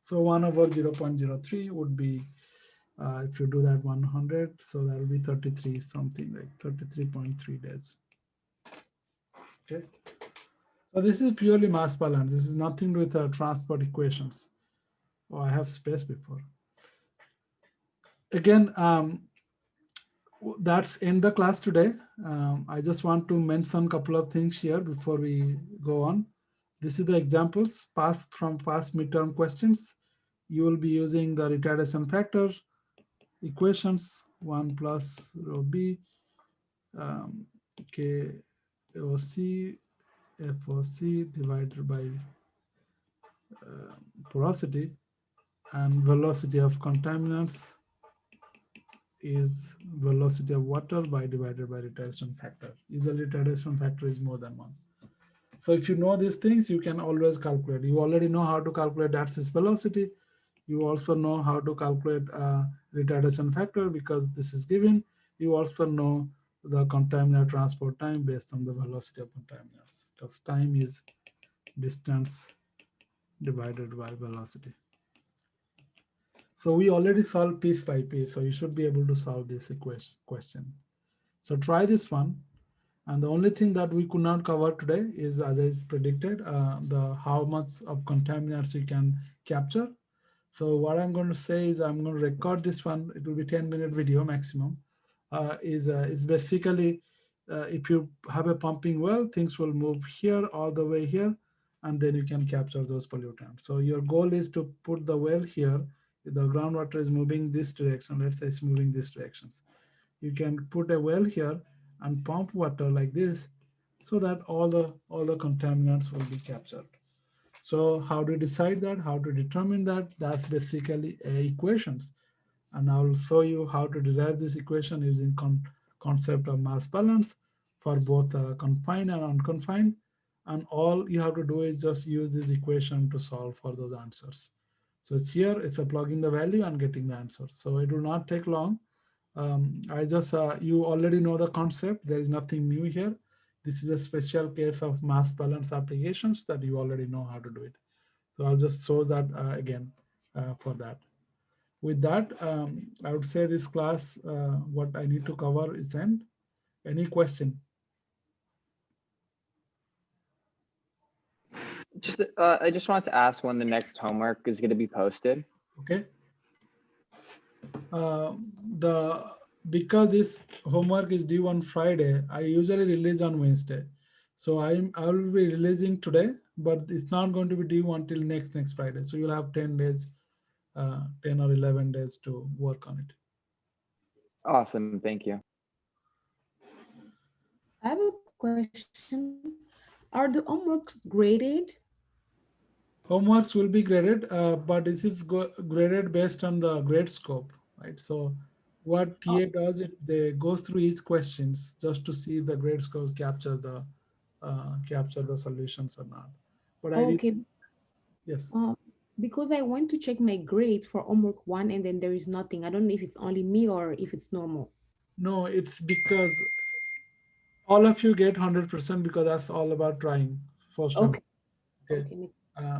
Speaker 1: So 1 over 0.03 would be, if you do that 100, so that will be 33 something like 33.3 days. Okay. So this is purely mass balance. This is nothing with transport equations. Oh, I have space before. Again, that's in the class today. I just want to mention a couple of things here before we go on. This is the examples from past midterm questions. You will be using the retardation factor equations, 1 plus rho b, KOC, FOC divided by porosity, and velocity of contaminants is velocity of water divided by retardation factor. Usually retardation factor is more than 1. So if you know these things, you can always calculate. You already know how to calculate Darcy's velocity. You also know how to calculate retardation factor because this is given. You also know the contaminant transport time based on the velocity of contaminants, because time is distance divided by velocity. So we already solved piece by piece, so you should be able to solve this question. So try this one. And the only thing that we could not cover today is, as I predicted, the how much of contaminants you can capture. So what I'm going to say is I'm going to record this one. It will be 10-minute video maximum. It's basically, if you have a pumping well, things will move here all the way here, and then you can capture those pollutants. So your goal is to put the well here. The groundwater is moving this direction. Let's say it's moving this directions. You can put a well here and pump water like this, so that all the contaminants will be captured. So how do you decide that? How to determine that? That's basically equations. And I'll show you how to derive this equation using concept of mass balance for both confined and unconfined. And all you have to do is just use this equation to solve for those answers. So it's here, it's a plugging the value and getting the answer. So it will not take long. You already know the concept. There is nothing new here. This is a special case of mass balance applications that you already know how to do it. So I'll just show that again for that. With that, I would say this class, what I need to cover is end. Any question?
Speaker 10: I just wanted to ask when the next homework is going to be posted.
Speaker 1: Okay. Because this homework is due on Friday, I usually release on Wednesday. So I will be releasing today, but it's not going to be due until next Friday. So you'll have 10 days, 10 or 11 days to work on it.
Speaker 10: Awesome, thank you.
Speaker 12: I have a question. Are the homeworks graded?
Speaker 1: Homeworks will be graded, but this is graded based on the grade scope, right? So what TA does, they go through each questions just to see if the grade scores capture the solutions or not. But
Speaker 12: Okay.
Speaker 1: Yes.
Speaker 12: Because I went to check my grades for homework 1 and then there is nothing. I don't know if it's only me or if it's normal.
Speaker 1: No, it's because all of you get 100% because that's all about trying first time. Okay.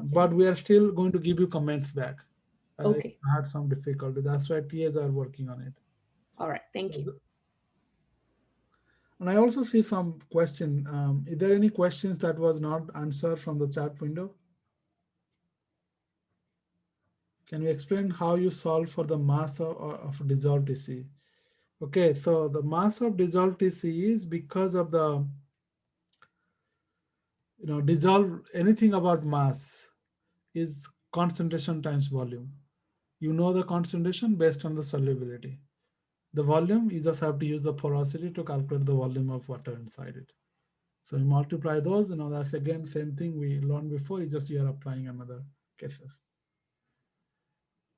Speaker 1: But we are still going to give you comments back.
Speaker 12: Okay.
Speaker 1: I had some difficulty. That's why TAs are working on it.
Speaker 12: All right. Thank you.
Speaker 1: And I also see some question. Is there any questions that was not answered from the chat window? Can you explain how you solve for the mass of dissolved TC? Okay, so the mass of dissolved TC is because of the, dissolve, anything about mass is concentration times volume. you know the concentration based on the solubility. The volume, you just have to use the porosity to calculate the volume of water inside it. So you multiply those, that's again same thing we learned before, it's just you are applying another cases.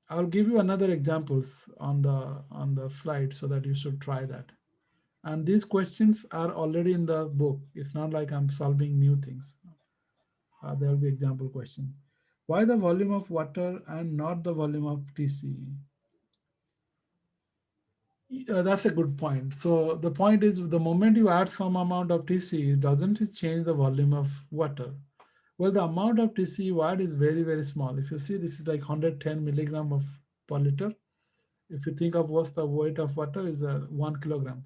Speaker 1: I'll give you another examples on the slide so that you should try that. And these questions are already in the book. It's not like I'm solving new things. There will be example question. Why the volume of water and not the volume of TCE? That's a good point. So the point is, the moment you add some amount of TCE, doesn't it change the volume of water? Well, the amount of TCE add is very, very small. If you see, this is like 110 milligram of per liter. If you think of what's the weight of water is 1 kilogram.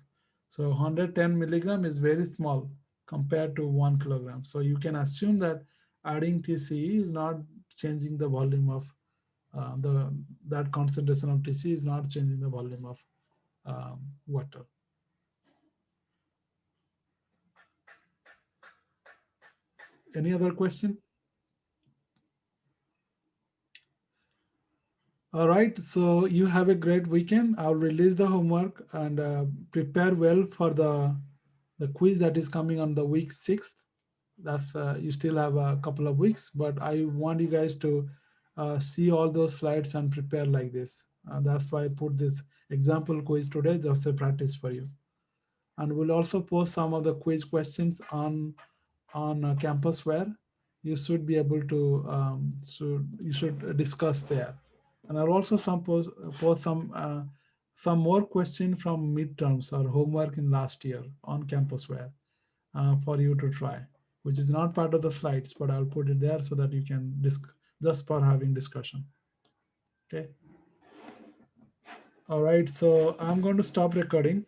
Speaker 1: So 110 milligram is very small compared to 1 kilogram. So you can assume that adding TCE is not changing the volume of that concentration of TCE is not changing the volume of water. Any other question? All right, so you have a great weekend. I'll release the homework and prepare well for the quiz that is coming on the week 6th. That's you still have a couple of weeks, but I want you guys to see all those slides and prepare like this. That's why I put this example quiz today, just a practice for you. And we'll also post some of the quiz questions on Campusware. You should be able to you should discuss there. And I'll also post some more questions from midterms or homework in last year on Campusware for you to try, which is not part of the slides, but I'll put it there so that you can just for having discussion. Okay. All right, so I'm going to stop recording.